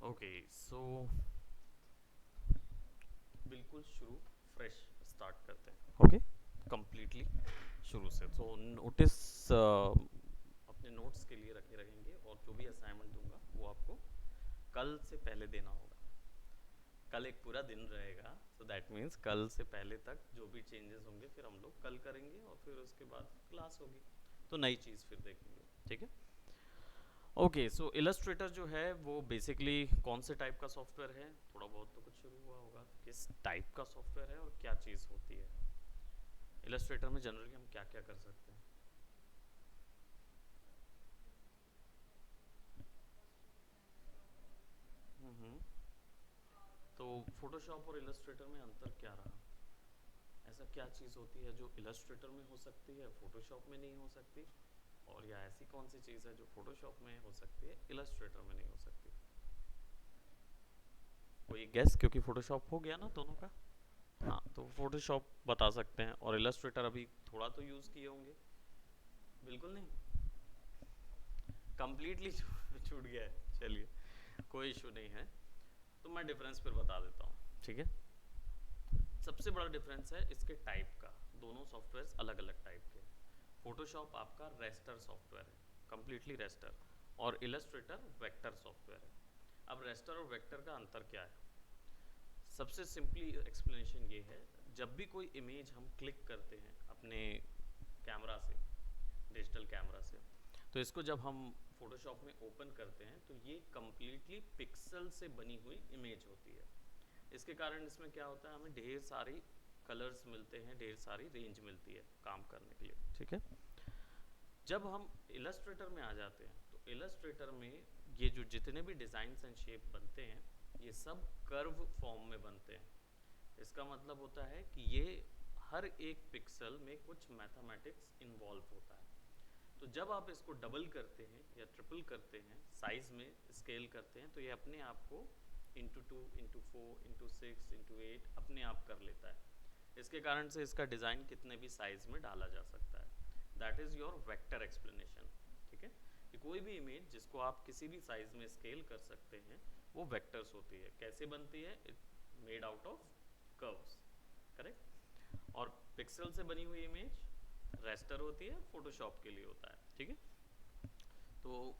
Okay so बिल्कुल शुरू fresh start करते हैं। ओके कंप्लीटली शुरू से। तो नोटिस अपने नोट्स के लिए रखे रहेंगे और जो भी असाइनमेंट दूंगा वो आपको कल से पहले देना होगा। कल एक पूरा दिन रहेगा, सो दैट मीन्स कल से पहले तक जो भी चेंजेस होंगे फिर हम लोग कल करेंगे और फिर उसके बाद क्लास होगी तो नई चीज़ फिर देखेंगे। ठीक है। ओके सो इलस्ट्रेटर जो है वो बेसिकली कौन से टाइप का सॉफ्टवेयर है, थोड़ा बहुत तो कुछ शुरू हुआ होगा, किस टाइप का सॉफ्टवेयर है और क्या चीज़ होती है। इलस्ट्रेटर में जनरली हम क्या क्या कर सकते हैं। हम्म। तो फोटोशॉप और इलस्ट्रेटर में अंतर क्या रहा, ऐसा क्या चीज़ होती है जो इलस्ट्रेटर में हो सकती है फोटोशॉप में नहीं हो सकती, और या ऐसी कौन सी चीज़ है जो फोटोशॉप में हो सकती है इलस्ट्रेटर में नहीं हो सकती। कोई गेस, क्योंकि फोटोशॉप हो गया ना दोनों का। हाँ तो फोटोशॉप बता सकते हैं और इलस्ट्रेटर अभी थोड़ा तो यूज़ किए होंगे। बिल्कुल नहीं, कंप्लीटली छूट गया है। चलिए कोई इशू नहीं है, तो मैं डिफरेंस फिर बता देता हूँ। ठीक है। सबसे बड़ा डिफरेंस है इसके टाइप का। दोनों सॉफ्टवेयर अलग अलग टाइप के। फोटोशॉप आपका रेस्टर सॉफ्टवेयर है, कंप्लीटली रेस्टर, और इलस्ट्रेटर वेक्टर सॉफ्टवेयर है। अब रेस्टर और वेक्टर का अंतर क्या है, सबसे सिंपली एक्सप्लेनेशन ये है, जब भी कोई इमेज हम क्लिक करते हैं अपने कैमरा से, डिजिटल कैमरा से, तो इसको जब हम फोटोशॉप में ओपन करते हैं तो ये कम्प्लीटली पिक्सल से बनी हुई इमेज होती है। इसके कारण इसमें क्या होता है, हमें ढेर सारी कलर्स मिलते हैं, ढेर सारी रेंज मिलती है काम करने के लिए। ठीक है। जब हम इलस्ट्रेटर में आ जाते हैं तो इलस्ट्रेटर में ये जो जितने भी डिज़ाइंस एंड शेप बनते हैं ये सब कर्व फॉर्म में बनते हैं। इसका मतलब होता है कि ये हर एक पिक्सल में कुछ मैथमेटिक्स इन्वॉल्व होता है। तो जब आप इसको डबल करते हैं या ट्रिपल करते हैं, साइज में स्केल करते हैं, तो ये अपने आप को into two, into four, into six, into eight अपने आप कर लेता है। इसके कारण से इसका डिज़ाइन कितने भी साइज में डाला जा सकता है। That is your vector explanation. ठीक है। कि कोई भी इमेज जिसको आप किसी भी साइज में स्केल कर सकते हैं वो वेक्टर्स होती है। कैसे बनती है, made out of curves. Correct. और पिक्सल से बनी हुई इमेज रेस्टर होती है, फोटोशॉप के लिए होता है। ठीक है। तो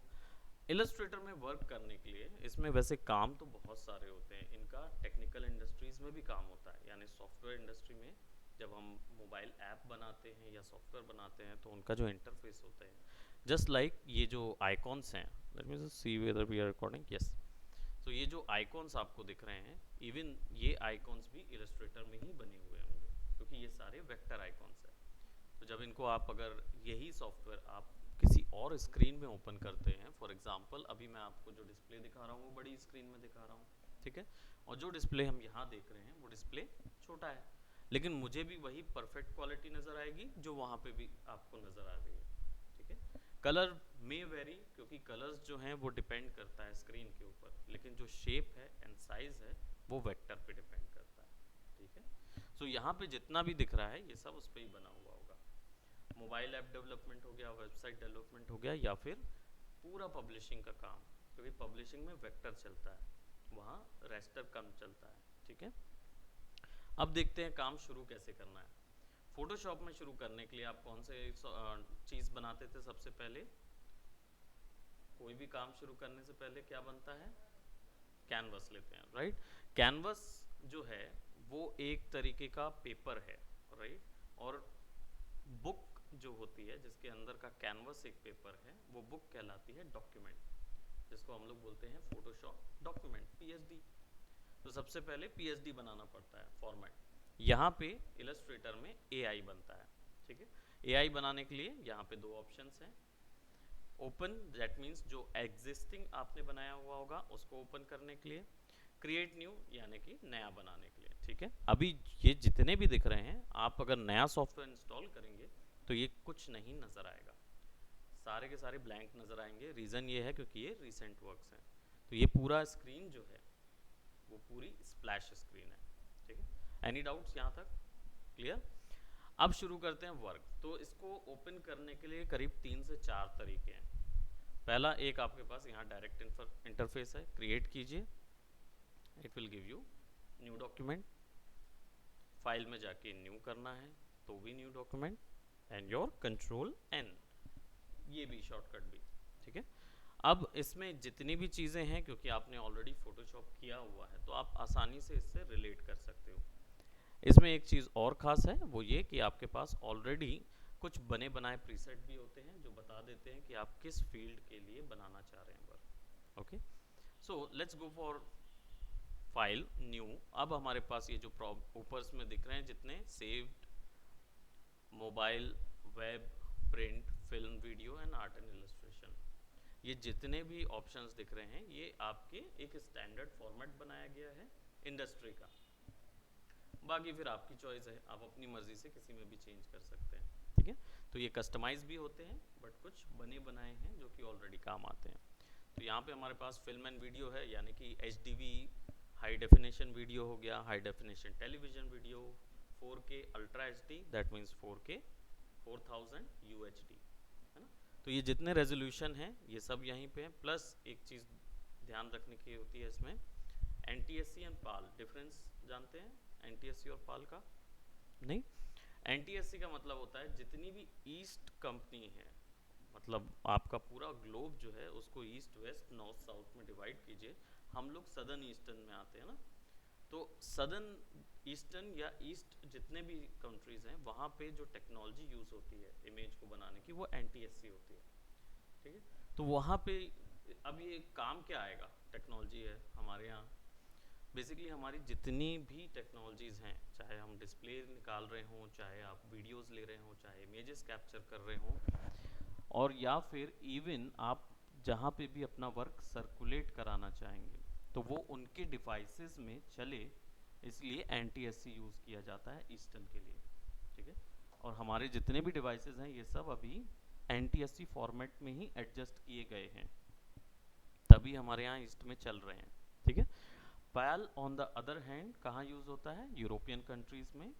इलस्ट्रेटर में वर्क करने के लिए इसमें वैसे काम तो बहुत सारे होते हैं, इनका टेक्निकल इंडस्ट्रीज में भी काम होता है, यानी सॉफ्टवेयर इंडस्ट्री में जब हम मोबाइल ऐप बनाते हैं या सॉफ्टवेयर बनाते हैं तो उनका जो इंटरफेस होता है, जस्ट लाइक ये जो आइकॉन्स हैं, let me just see whether we are recording, yes. तो ये जो आइकॉन्स आपको दिख रहे हैं, इवन ये आइकॉन्स भी इलस्ट्रेटर में ही बने हुए होंगे क्योंकि ये सारे वेक्टर आइकॉन्स हैं। तो जब इनको आप अगर यही सॉफ्टवेयर आप किसी और स्क्रीन में ओपन करते हैं, फॉर एग्जांपल अभी मैं आपको जो डिस्प्ले दिखा रहा हूँ वो बड़ी स्क्रीन में दिखा रहा हूँ। ठीक है। और जो डिस्प्ले हम यहाँ देख रहे हैं वो डिस्प्ले छोटा है, लेकिन मुझे भी वही परफेक्ट क्वालिटी नज़र आएगी जो वहाँ पे भी आपको नज़र आ रही है। ठीक है। कलर में वेरी, क्योंकि कलर्स जो हैं वो डिपेंड करता है स्क्रीन के ऊपर, लेकिन जो शेप है एंड साइज है वो वेक्टर पे डिपेंड करता है। ठीक है। सो यहाँ पे जितना भी दिख रहा है ये सब उस पर ही बना हुआ होगा। मोबाइल ऐप डेवलपमेंट हो गया, वेबसाइट डेवलपमेंट हो गया, या फिर पूरा पब्लिशिंग का काम, क्योंकि पब्लिशिंग में वेक्टर चलता है, वहाँ रेस्टर कम चलता है। ठीक है। अब देखते हैं काम शुरू कैसे करना है। फोटोशॉप में शुरू करने के लिए आप कौन से चीज़ बनाते थे सबसे पहले, कोई भी काम शुरू करने से पहले क्या बनता है, कैनवस लेते हैं, राइट। कैनवस जो है वो एक तरीके का पेपर है, राइट। और बुक जो होती है जिसके अंदर का कैनवस एक पेपर है वो बुक कहलाती है डॉक्यूमेंट, जिसको हम लोग बोलते हैं फोटोशॉप डॉक्यूमेंट, पीएचडी। तो सबसे पहले पीएचडी बनाना पड़ता है फॉर्मेट। यहाँ पे इलस्ट्रेटर में एआई बनता है। ठीक है। एआई बनाने के लिए यहाँ पे दो ऑप्शंस हैं। ओपन, दैट मीन्स जो एग्जिस्टिंग आपने बनाया हुआ होगा उसको ओपन करने के लिए, क्रिएट न्यू यानी कि नया बनाने के लिए। ठीक है। अभी ये जितने भी दिख रहे हैं, आप अगर नया सॉफ्टवेयर इंस्टॉल करेंगे तो ये कुछ नहीं नज़र आएगा, सारे के सारे ब्लैंक नज़र आएंगे। रीज़न ये है क्योंकि ये रिसेंट वर्क्स हैं। तो ये पूरा स्क्रीन जो है वो पूरी स्प्लैश स्क्रीन है। ठीक है। एनी डाउट्स यहाँ तक, क्लियर। अब शुरू करते हैं वर्क। तो इसको ओपन करने के लिए करीब 3 से 4 तरीके हैं। पहला एक आपके पास यहाँ डायरेक्ट इंटरफेस है, क्रिएट कीजिए, it will give you new document, file में जाके न्यू करना है तो भी new document, and your control N, ये भी शॉर्टकट भी, ठीक है। अब इसमें जितनी भी चीज़ें हैं, क्योंकि आपने ऑलरेडी फोटोशॉप किया हुआ है तो आप आसानी से इससे रिलेट कर सकते हो। इसमें एक चीज़ और ख़ास है, वो ये कि आपके पास ऑलरेडी कुछ बने बनाए प्रीसेट भी होते हैं जो बता देते हैं कि आप किस फील्ड के लिए बनाना चाह रहे हैं work. Okay, so let's go for file new. अब हमारे पास ये जो ऊपर में दिख रहे हैं जितने saved, mobile, web, print, film, video and art and illustration, ये जितने भी ऑप्शंस दिख रहे हैं ये आपके एक स्टैंडर्ड फॉर्मेट बनाया गया है इंडस्ट्री का। बाकी फिर आपकी चॉइस है, आप अपनी मर्जी से किसी में भी चेंज कर सकते हैं, ठीक है। तो ये कस्टमाइज भी होते हैं, बट कुछ बने बनाए हैं जो कि ऑलरेडी काम आते हैं। तो यहाँ पे हमारे पास फिल्म एंड वीडियो है, यानी कि HDV हाई डेफिनेशन वीडियो हो गया, high definition television video, 4K ultra HD, that means 4K 4000 UHD, है ना। तो ये जितने रेजोल्यूशन हैं ये सब यहीं पे हैं। प्लस एक चीज़ ध्यान रखने की होती है इसमें, NTSC एंड पाल डिफरेंस जानते हैं? NTSC और पाल का नहीं। NTSC का मतलब होता है जितनी भी ईस्ट कंपनी है, मतलब आपका पूरा ग्लोब जो है उसको ईस्ट वेस्ट नॉर्थ साउथ में डिवाइड कीजिए, हम लोग सदर्न ईस्टर्न में आते हैं ना, तो सदर्न ईस्टर्न या ईस्ट जितने भी कंट्रीज़ हैं वहाँ पे जो टेक्नोलॉजी यूज़ होती है इमेज को बनाने की वो NTSC होती है, ठीक है। तो वहाँ पे अब ये काम क्या आएगा, टेक्नोलॉजी है हमारे यहाँ, बेसिकली हमारी जितनी भी टेक्नोलॉजीज़ हैं, चाहे हम डिस्प्ले निकाल रहे हों, चाहे आप वीडियोस ले रहे हों, चाहे इमेजेस कैप्चर कर रहे हों, और या फिर इवन आप जहाँ पे भी अपना वर्क सर्कुलेट कराना चाहेंगे तो वो उनके डिवाइसेस में चले, इसलिए NTSC यूज़ किया जाता है ईस्टर्न के लिए, ठीक है। और हमारे जितने भी डिवाइसेस हैं ये सब अभी NTSC फॉर्मेट में ही एडजस्ट किए गए हैं, तभी हमारे यहाँ ईस्ट में चल रहे हैं, ठीक है। पैल ऑन द अदर हैंड कहाँ यूज़ होता है? यूरोपियन कंट्रीज़ में।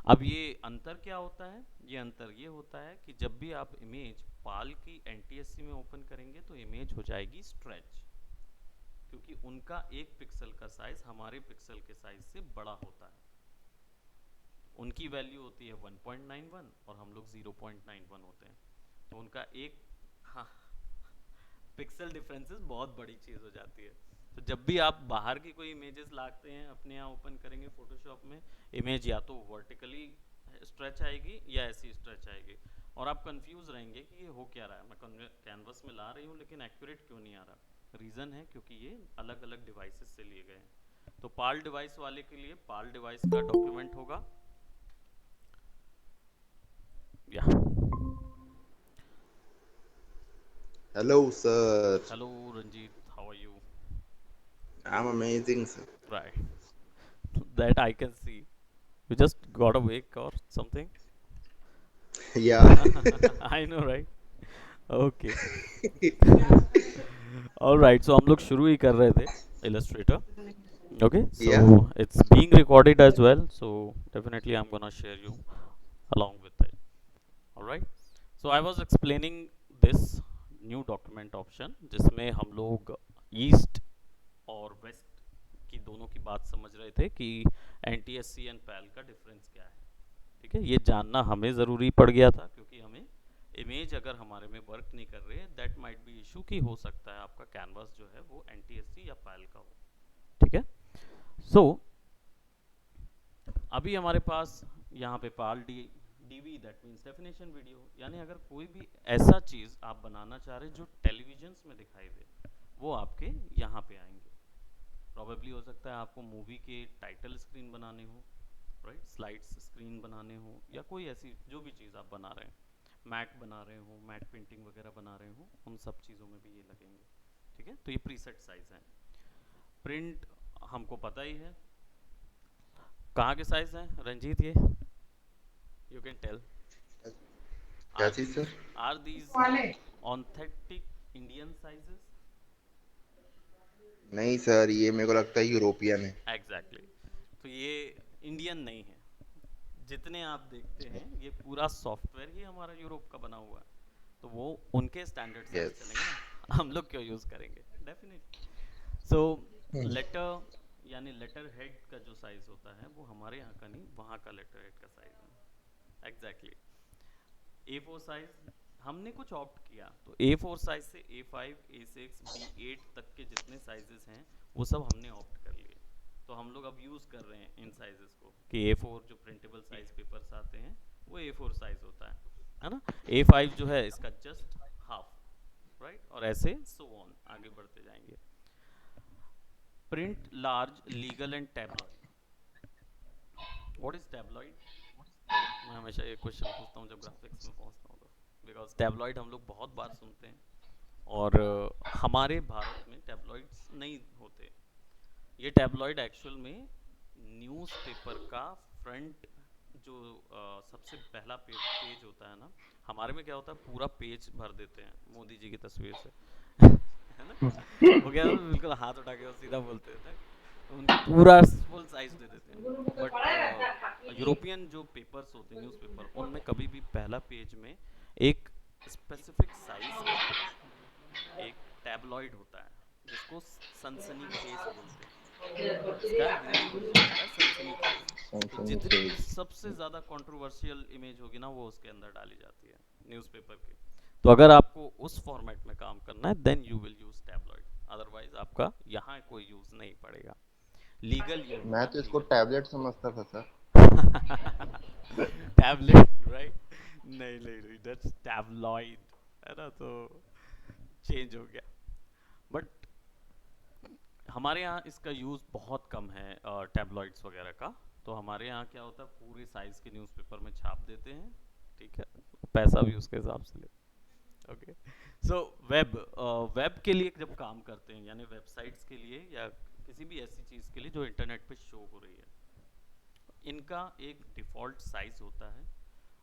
अब ये अंतर क्या होता है? ये अंतर ये होता है कि जब भी आप इमेज पाल की NTSC में ओपन करेंगे तो इमेज हो जाएगी स्ट्रेच, क्योंकि उनका एक पिक्सल का साइज हमारे पिक्सल के साइज से बड़ा होता है। उनकी वैल्यू होती है 1.91 और हम लोग 0.91 होते हैं, तो उनका एक, हाँ, पिक्सल डिफरेंसेस बहुत बड़ी चीज़ हो जाती है। तो जब भी आप बाहर की कोई इमेजेस लाते हैं अपने यहाँ ओपन करेंगे फोटोशॉप में, इमेज या तो वर्टिकली स्ट्रेच आएगी या ऐसी स्ट्रेच आएगी, और आप कंफ्यूज रहेंगे कि ये हो क्या रहा है, मैं कैनवस में ला रही हूँ लेकिन एक्यूरेट क्यों नहीं आ रहा। रीज़न है क्योंकि ये अलग अलग डिवाइसेस से लिए गए हैं। तो पाल डिवाइस वाले के लिए पाल डिवाइस का डॉक्यूमेंट होगा, या Hello, sir. Hello Ranjit, how are you? I'm amazing, sir. Right, that I can see, you just got awake or something? Yeah. I know, right? Okay. All right, so हम लोग शुरू ही कर रहे थे Illustrator. Okay, so Yeah. it's being recorded as well, so definitely I'm gonna share you along with it. All right. So I was explaining this new document option जिसमें हम लोग east और वेस्ट की दोनों की बात समझ रहे थे कि NTSC एंड पैल का डिफरेंस क्या है, ठीक है। ये जानना हमें ज़रूरी पड़ गया था क्योंकि हमें इमेज अगर हमारे में वर्क नहीं कर रही है, दैट माइट बी इशू कि हो सकता है आपका कैनवास जो है वो NTSC या पैल का हो, ठीक है। सो अभी हमारे पास यहाँ पे पाल DV that means definition video, यानी अगर कोई भी ऐसा चीज़ आप बनाना चाह रहे जो टेलीविजन्स में दिखाई दे वो आपके यहाँ पे आएंगे। प्रॉबेबली हो सकता है आपको मूवी के टाइटल स्क्रीन बनाने हो, राइट, स्लाइड्स स्क्रीन बनाने हो, या कोई ऐसी जो भी चीज़ आप बना रहे हैं, मैट बना रहे हो, मैट पेंटिंग वगैरह बना रहे हो, उन सब चीज़ों में भी ये लगेंगे, ठीक है। तो ये प्रीसेट साइज़ है। प्रिंट हमको पता ही है कहाँ के साइज़ हैं रंजीत, ये यू कैन टेल, क्या आर चीज, sir? Are these authentic Indian sizes? नहीं सर, ये मेरे को लगता है यूरोपियन है। एग्जैक्टली, तो ये इंडियन नहीं है। जितने आप देखते हैं ये पूरा सॉफ्टवेयर ही हमारा यूरोप का बना हुआ है, तो वो उनके स्टैंडर्ड साइज यस। चलेंगे ना। हम लोग क्यों यूज़ करेंगे, डेफिनेटली। सो हम्म, लेटर यानी लेटर हेड का जो साइज होता है वो हमारे यहाँ का नहीं, वहाँ का लेटर हेड का साइज है। एग्जैक्टली। A4 साइज हमने कुछ ऑप्ट किया तो A4 साइज से A5 A6 B8 तक के जितने साइजेस हैं वो सब हमने ऑप्ट कर लिए। तो हम लोग अब यूज़ कर रहे हैं इन साइजेस को कि A4 जो प्रिंटेबल साइज पेपर्स आते हैं वो A4 साइज होता है ना। A5 जो है इसका जस्ट हाफ, राइट, और ऐसे सो ऑन आगे बढ़ते जाएंगे। Print large legal and tabloid. What is tabloid? मैं हमेशा ये क्वेश्चन पूछता हूँ जब ग्राफिक्स में पहुँचता हूँ तो, बिकॉज टैबलॉइड हम लोग बहुत बार सुनते हैं और हमारे भारत में टैबलॉइड्स नहीं होते। ये टैबलॉइड एक्चुअल में न्यूज़पेपर का फ्रंट जो सबसे पहला पेज होता है ना, हमारे में क्या होता है पूरा पेज भर देते हैं मोदी जी की तस्वीर से है ना। वो क्या है, बिल्कुल हाथ उठा के वो सीधा बोलते थे, तो उनकी पूरा फुल साइज दे देते हैं। बट यूरोपियन जो पेपर्स होते हैं न्यूज़पेपर, उनमें कभी भी पहला पेज में एक स्पेसिफिक साइज का एक टैबलॉइड होता है जिसको सनसनीखेज बोलते हैं। इसका हिंदी वर्जन होता है सनसनीखेज। तो सैमसंग जितनी भी फेज। सबसे ज़्यादा कंट्रोवर्शियल इमेज होगी ना वो उसके अंदर डाली जाती है न्यूज़पेपर के। तो अगर आपको उस फॉर्मेट में काम करना है then you will use tabloid, otherwise आपका यहाँ कोई यूज़ नहीं पड़ेगा। लीगल ये मैं होगा तो इसको लीगल। टैबलेट समझता था सर। Tablet, right? नहीं नहीं नहीं, दैट्स टैबलॉइड, है ना, तो चेंज हो गया। बट हमारे यहाँ इसका यूज़ बहुत कम है टैबलॉइड्स वगैरह का। तो हमारे यहाँ क्या होता है पूरे साइज़ के न्यूज़पेपर में छाप देते हैं, ठीक है, पैसा भी उसके हिसाब से ले। ओके। सो वेब, वेब के लिए जब काम करते हैं यानी वेबसाइट्स के लिए या किसी भी ऐसी चीज़ के लिए जो इंटरनेट पे शो हो रही है, इनका एक डिफ़ॉल्ट साइज़ होता है,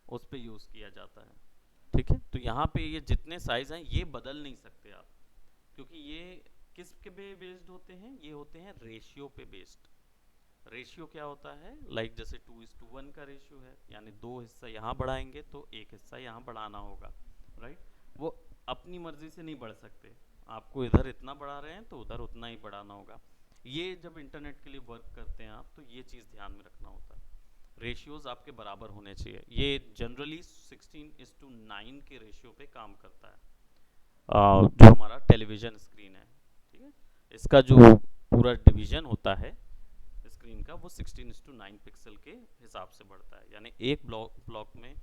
उस पे यूज़ किया जाता है, ठीक है। तो यहाँ पे ये जितने साइज़ हैं ये बदल नहीं सकते आप, क्योंकि ये किस के पे बेस्ड होते हैं, ये होते हैं रेशियो पे बेस्ड। रेशियो क्या होता है, लाइक जैसे 2:1 का रेशियो है, यानी दो हिस्सा यहाँ बढ़ाएंगे तो एक हिस्सा यहाँ बढ़ाना होगा, राइट। वो अपनी मर्जी से नहीं बढ़ सकते, आपको इधर इतना बढ़ा रहे हैं तो उधर उतना ही बढ़ाना होगा। ये जब इंटरनेट के लिए वर्क करते हैं आप तो ये चीज़ ध्यान में रखना होता है, रेशियोज आपके बराबर होने चाहिए। ये जनरली 16:9 के रेशियो पे काम करता है। जो हमारा टेलीविज़न स्क्रीन है, ठीक है, इसका जो पूरा डिवीज़न होता है स्क्रीन का वो 16:9 पिक्सल के हिसाब से बढ़ता है। यानी एक ब्लॉक में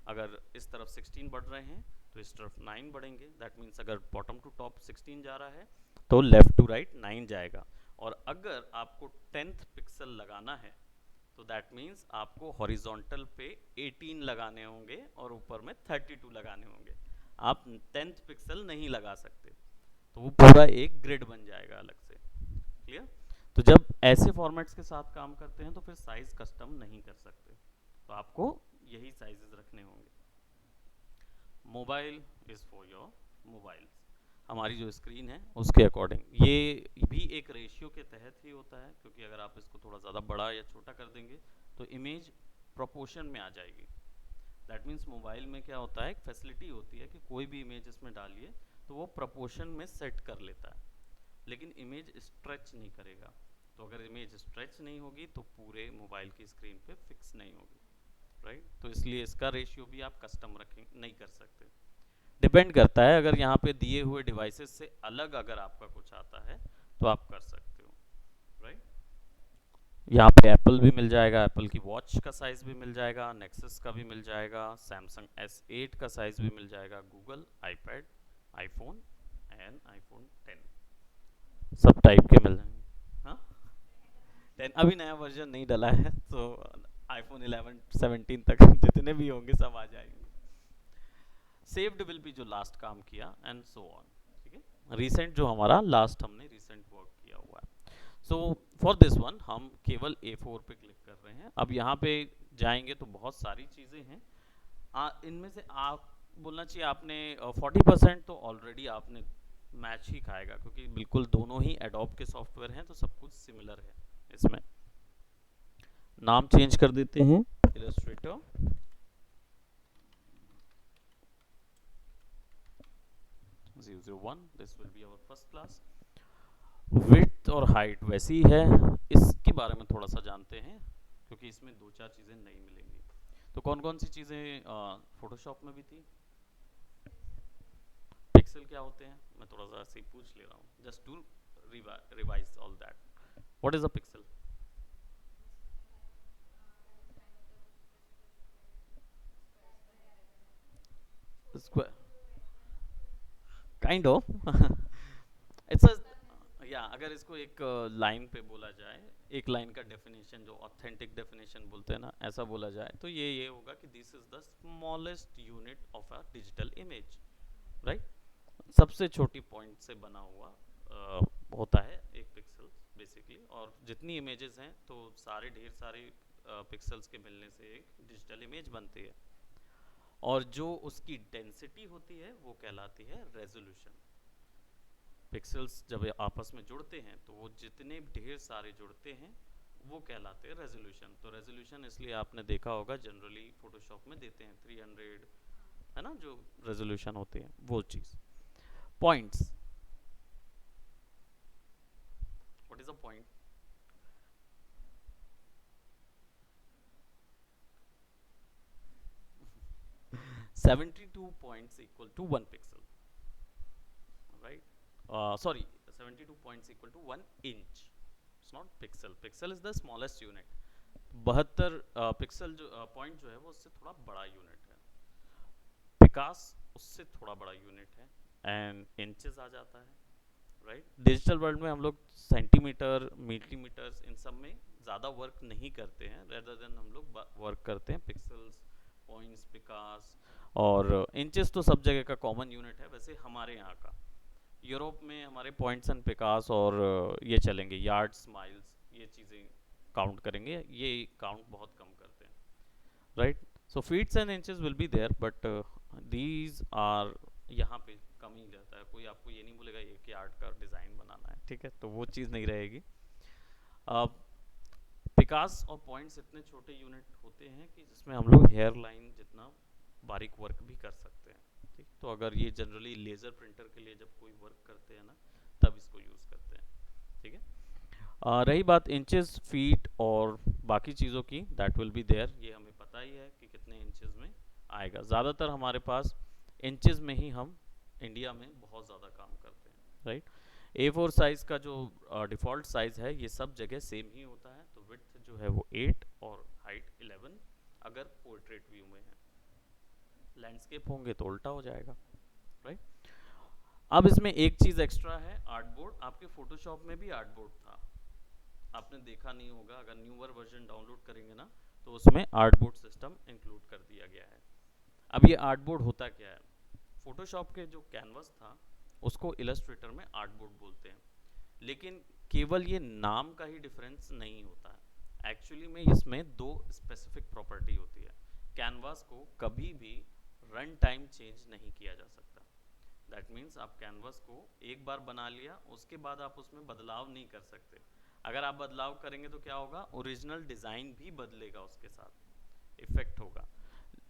अगर इस तरफ 16 बढ़ रहे हैं तो इस तरफ 9 बढ़ेंगे। दैट मीन्स अगर बॉटम टू टॉप 16 जा रहा है तो लेफ़्ट टू राइट 9 जाएगा। और अगर आपको 10th पिक्सल लगाना है तो दैट मीन्स आपको हॉरिजॉन्टल पे 18 लगाने होंगे और ऊपर में 32 लगाने होंगे। आप 10th पिक्सल नहीं लगा सकते, तो वो पूरा एक ग्रिड बन जाएगा अलग से। क्लियर? तो जब ऐसे फॉर्मेट्स के साथ काम करते हैं तो फिर साइज कस्टम नहीं कर सकते, तो आपको यही साइजेस रखने होंगे। Mobile is for your mobiles, हमारी जो स्क्रीन है उसके अकॉर्डिंग ये भी एक रेशियो के तहत ही होता है, क्योंकि अगर आप इसको थोड़ा ज़्यादा बड़ा या छोटा कर देंगे तो इमेज प्रोपोर्शन में आ जाएगी। दैट मीन्स मोबाइल में क्या होता है, एक फैसिलिटी होती है कि कोई भी इमेज इसमें डालिए तो वो प्रोपोर्शन में सेट कर लेता है, लेकिन इमेज स्ट्रेच नहीं करेगा। तो अगर इमेज स्ट्रेच नहीं होगी तो पूरे मोबाइल की स्क्रीन पे फिक्स नहीं होगी, राइट। तो इसलिए इसका रेशियो भी आप कस्टम रखें नहीं कर सकते, डिपेंड करता है। अगर यहाँ पे दिए हुए डिवाइसेस से अलग अगर आपका कुछ आता है तो आप कर सकते हो, राइट। यहाँ पे एप्पल भी मिल जाएगा, एप्पल की वॉच का साइज़ भी मिल जाएगा, नेक्सस का भी मिल जाएगा, सैमसंग S8 का साइज़ भी मिल जाएगा, Google, iPad, iPhone and iPhone 10 सब टाइप के मिल जाएंगे। हाँ, 10 अभी नया वर्जन नहीं डला है, तो आईफोन 11 17 तक जितने भी होंगे सब आ जाएंगे। सेव्ड विल बी जो लास्ट काम किया एंड सो ऑन, ठीक है। रिसेंट जो हमारा लास्ट हमने रिसेंट वर्क किया हुआ है। सो फॉर दिस वन हम केवल A4 पे क्लिक कर रहे हैं। अब यहाँ पे जाएंगे तो बहुत सारी चीज़ें हैं, इनमें से आप बोलना चाहिए आपने 40% तो ऑलरेडी आपने मैच ही खाएगा, क्योंकि बिल्कुल दोनों ही एडोब के सॉफ्टवेयर हैं तो सब कुछ सिमिलर है इसमें। नाम चेंज कर देते हैं, illustrator, 001, this will be our first class. Width और हाइट वैसी ही है, इसके बारे में थोड़ा सा जानते हैं क्योंकि इसमें दो चार चीज़ें नहीं मिलेंगी। तो कौन कौन सी चीज़ें फोटोशॉप में भी थी? पिक्सल क्या होते हैं, मैं थोड़ा सा ऐसे ही पूछ ले रहा हूँ just to revise all that. What is a pixel? Square kind of it's a, या अगर इसको एक लाइन पे बोला जाए, एक लाइन का डेफिनेशन जो ऑथेंटिक डेफिनेशन बोलते हैं ना, ऐसा बोला जाए तो ये होगा कि this is the smallest unit of a digital image, right? सबसे छोटी पॉइंट से बना हुआ होता है एक पिक्सल बेसिकली। और जितनी इमेजेस हैं तो सारे ढेर सारे पिक्सल्स के मिलने से एक डिजिटल इमेज बनती है। और जो उसकी डेंसिटी होती है वो कहलाती है रेजोल्यूशन। पिक्सल्स जब आपस में जुड़ते हैं तो वो जितने ढेर सारे जुड़ते हैं वो कहलाते हैं रेजोल्यूशन। तो रेजोल्यूशन इसलिए आपने देखा होगा जनरली फोटोशॉप में देते हैं 300, है ना, जो रेजोल्यूशन होती है वो चीज़। Points, what is a point? 72 points equal to 1 pixel, right? Sorry, 72 points equal to 1 inch. It's not pixel. Pixel is the smallest unit. 72 pixel जो पॉइंट जो है वो उससे थोड़ा बड़ा यूनिट है। पिकास उससे थोड़ा बड़ा यूनिट है एंड इंचेस आ जाता है, राइट? डिजिटल वर्ल्ड में हम लोग सेंटीमीटर, मिलीमीटर्स इन सब में ज़्यादा वर्क नहीं करते हैं, रेदर देन हम लोग वर्क करते हैं पिक्सल्स, पॉइंट्स, पिकास और इंचेस तो सब जगह का कॉमन यूनिट है। वैसे हमारे यहाँ का यूरोप में हमारे पॉइंट्स एंड पिकास और ये चलेंगे, यार्ड्स, माइल्स, ये चीज़ें काउंट करेंगे, ये काउंट बहुत कम करते हैं, right? So feets and inches will be there but these are, यहाँ पे कम ही रहता है। कोई आपको ये नहीं बोलेगा एक यार्ड का डिज़ाइन बनाना है, ठीक है, तो वो चीज़ नहीं रहेगी। पिकास और पॉइंट्स इतने छोटे यूनिट होते हैं कि जिसमें हम लोग हेयर लाइन जितना बारीक वर्क भी कर सकते हैं, ठीक? तो अगर ये जनरली लेज़र प्रिंटर के लिए जब कोई वर्क करते हैं ना तब इसको यूज़ करते हैं, ठीक है? रही बात इंचेस, फीट और बाकी चीज़ों की, दैट विल बी देयर, ये हमें पता ही है कि कितने इंचेस में आएगा। ज़्यादातर हमारे पास इंचेस में ही हम इंडिया में बहुत ज़्यादा काम करते हैं, राइट? A4 साइज़ का जो डिफ़ॉल्ट साइज़ है ये सब जगह सेम ही होता है। तो विड्थ जो है वो 8 और हाइट 11 अगर पोर्ट्रेट व्यू में है। लैंडस्केप होंगे तो उल्टा हो जाएगा, राइट? अब इसमें एक चीज़ एक्स्ट्रा है, आर्टबोर्ड। आपके फोटोशॉप में भी आर्टबोर्ड था, आपने देखा नहीं होगा। अगर न्यूअर वर्जन डाउनलोड करेंगे ना तो उसमें आर्टबोर्ड सिस्टम इंक्लूड कर दिया गया है। अब ये आर्टबोर्ड होता क्या है? फोटोशॉप के जो कैनवस था उसको इलस्ट्रेटर में आर्टबोर्ड बोलते हैं, लेकिन केवल ये नाम का ही डिफरेंस नहीं होता है। एक्चुअली में इसमें दो स्पेसिफिक प्रॉपर्टी होती है। कैनवास को कभी भी रन टाइम चेंज नहीं किया जा सकता। दैट मीन्स आप कैनवास को एक बार बना लिया, उसके बाद आप उसमें बदलाव नहीं कर सकते। अगर आप बदलाव करेंगे तो क्या होगा, ओरिजिनल डिज़ाइन भी बदलेगा, उसके साथ इफेक्ट होगा।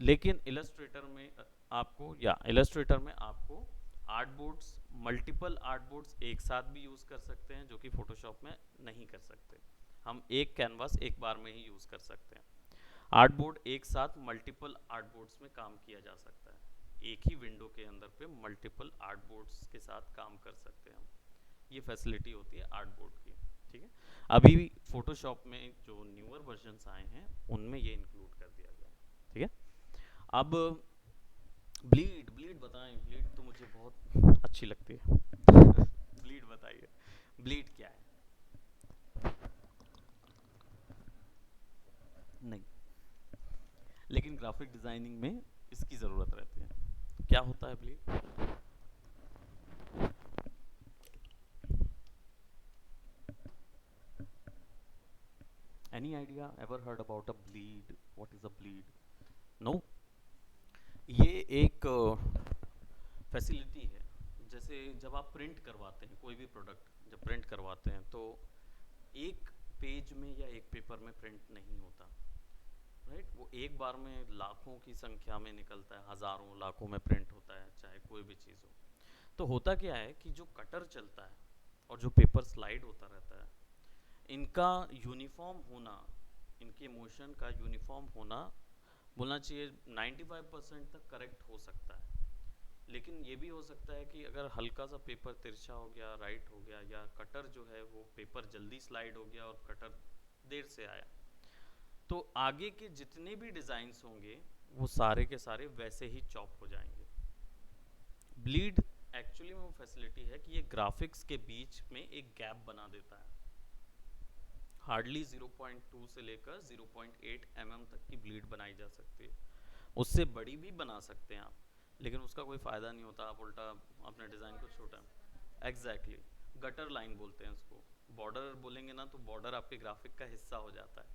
लेकिन इलस्ट्रेटर में आपको, या इलस्ट्रेटर में आपको आर्टबोर्ड्स, मल्टीपल आर्टबोर्ड्स एक साथ भी यूज़ कर सकते हैं, जो कि फोटोशॉप में नहीं कर सकते। हम एक कैनवास एक बार में ही यूज़ कर सकते हैं। आर्टबोर्ड एक साथ मल्टीपल आर्टबोर्ड्स में काम किया जा सकता है। एक ही विंडो के अंदर पे मल्टीपल आर्टबोर्ड्स के साथ काम कर सकते हैं हम। ये फैसिलिटी होती है आर्टबोर्ड की, ठीक है? अभी भी फोटोशॉप में जो न्यूअर वर्जन्स आए हैं उनमें ये इंक्लूड कर दिया गया है, ठीक है? अब ब्लीड, ब्लीड बताएं। ब्लीड तो मुझे बहुत अच्छी लगती है। ब्लीड बताइए, ब्लीड क्या है? नहीं, लेकिन ग्राफिक डिजाइनिंग में इसकी ज़रूरत रहती है। क्या होता है bleed? Any idea? Ever heard about a bleed? What is a bleed? No? ये एक फैसिलिटी है। जैसे जब आप प्रिंट करवाते हैं कोई भी प्रोडक्ट, जब प्रिंट करवाते हैं तो एक पेज में या एक पेपर में प्रिंट नहीं होता, राइट? वो एक बार में लाखों की संख्या में निकलता है, हज़ारों लाखों में प्रिंट होता है, चाहे कोई भी चीज़ हो। तो होता क्या है कि जो कटर चलता है और जो पेपर स्लाइड होता रहता है, इनका यूनिफॉर्म होना, इनके मोशन का यूनिफॉर्म होना बोलना चाहिए 95% तक करेक्ट हो सकता है। लेकिन ये भी हो सकता है कि अगर हल्का सा पेपर तिरछा हो गया, राइट हो गया, या कटर जो है वो पेपर जल्दी स्लाइड हो गया और कटर देर से आया, तो आगे के जितने भी डिज़ाइंस होंगे वो सारे के सारे वैसे ही चॉप हो जाएंगे। ब्लीड एक्चुअली में वो फैसिलिटी है कि ये ग्राफिक्स के बीच में एक गैप बना देता है। हार्डली 0.2 से लेकर 0.8 mm तक की ब्लीड बनाई जा सकती है। उससे बड़ी भी बना सकते हैं आप, लेकिन उसका कोई फ़ायदा नहीं होता, आप उल्टा अपने डिज़ाइन को छोटा। एग्जैक्टली, गटर लाइन बोलते हैं उसको। बॉर्डर बोलेंगे ना तो बॉर्डर आपके ग्राफिक का हिस्सा हो जाता है,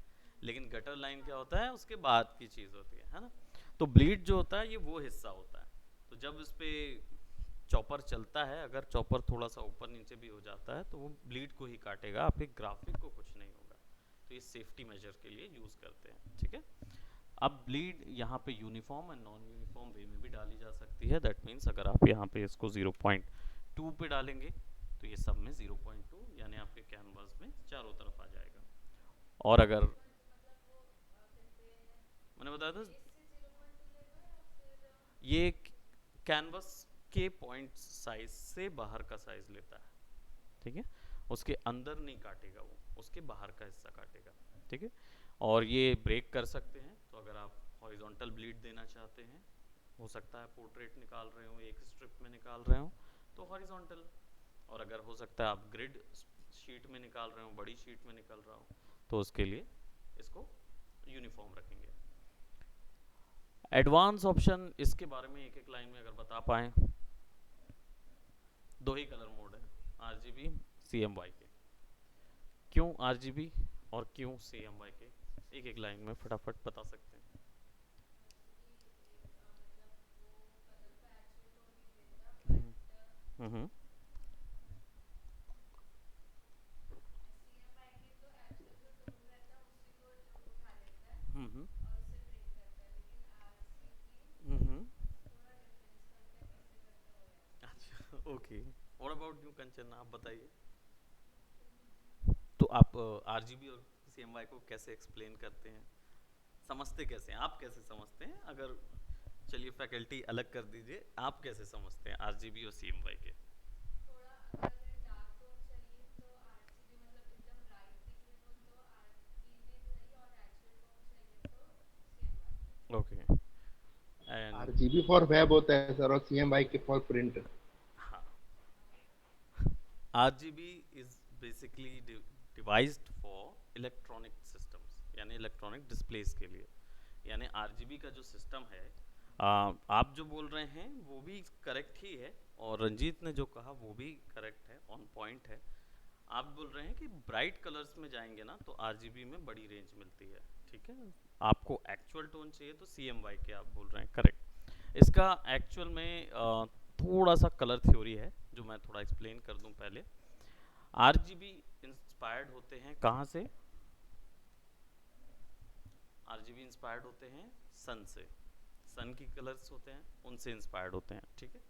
लेकिन गटर लाइन क्या होता है, उसके बाद की चीज़ होती है ना। तो ब्लीड जो होता है ये वो हिस्सा होता है। तो जब इस पे चॉपर चलता है, अगर चॉपर थोड़ा सा ऊपर नीचे भी हो जाता है तो वो ब्लीड को ही काटेगा, आपके ग्राफिक को कुछ नहीं होगा। तो ये सेफ्टी मेजर के लिए यूज़ करते हैं, ठीक है। अब ब्लीड यहाँ पे यूनिफॉर्म एंड नॉन यूनिफॉर्म वे में भी डाली जा सकती है। दैट मीन्स अगर आप यहाँ पे इसको 0.2 पे डालेंगे तो ये सब में 0.2 यानी आपके कैनवास में चारों तरफ आ जाएगा। और अगर मैंने बताया था ये कैनवस के पॉइंट साइज से बाहर का साइज लेता है, ठीक है। उसके अंदर नहीं काटेगा वो, उसके बाहर का हिस्सा काटेगा, ठीक है। और ये ब्रेक कर सकते हैं, तो अगर आप हॉरिजॉन्टल ब्लीड देना चाहते हैं, हो सकता है पोर्ट्रेट निकाल रहे हो, एक स्ट्रिप में निकाल रहे हो तो हॉरिजॉन्टल, और अगर हो सकता है आप ग्रिड शीट में निकाल रहे हो, बड़ी शीट में निकल रहा हो, तो उसके लिए इसको यूनिफॉर्म रखेंगे। एडवांस ऑप्शन इसके बारे में एक एक लाइन में अगर बता पाएँ। दो ही कलर मोड है, RGB CMYK। क्यों RGB और क्यों CMYK, एक एक लाइन में फटाफट बता सकते हैं। हम्म हम्म हम्म। अच्छा, ओके। व्हाट अबाउट यू कंचन, आप बताइए। तो आप RGB और CMY को कैसे एक्सप्लेन करते हैं, समझते कैसे हैं, आप कैसे समझते हैं? अगर चलिए फैकल्टी अलग कर दीजिए, आप कैसे समझते हैं RGB और CMY के? Okay. And RGB for web होता है सर, और सीएमवाई के फॉर प्रिंट। हाँ, RGB is basically devised for electronic systems, यानी इलेक्ट्रॉनिक डिस्प्लेस के लिए। यानी RGB का जो सिस्टम है, आप जो बोल रहे हैं वो भी करेक्ट ही है, और रंजीत ने जो कहा वो भी करेक्ट है, ऑन पॉइंट है। आप बोल रहे हैं कि ब्राइट कलर्स में जाएंगे ना तो RGB में बड़ी रेंज मिलती है, ठीक है। आपको एक्चुअल टोन चाहिए तो CMY के आप बोल रहे हैं, करेक्ट। इसका एक्चुअल में थोड़ा सा कलर थ्योरी है जो मैं थोड़ा एक्सप्लेन कर दूं पहले। RGB इंस्पायर्ड होते हैं कहाँ से? RGB इंस्पायर्ड होते हैं सन से, सन की कलर्स होते हैं उनसे इंस्पायर्ड होते हैं, ठीक है।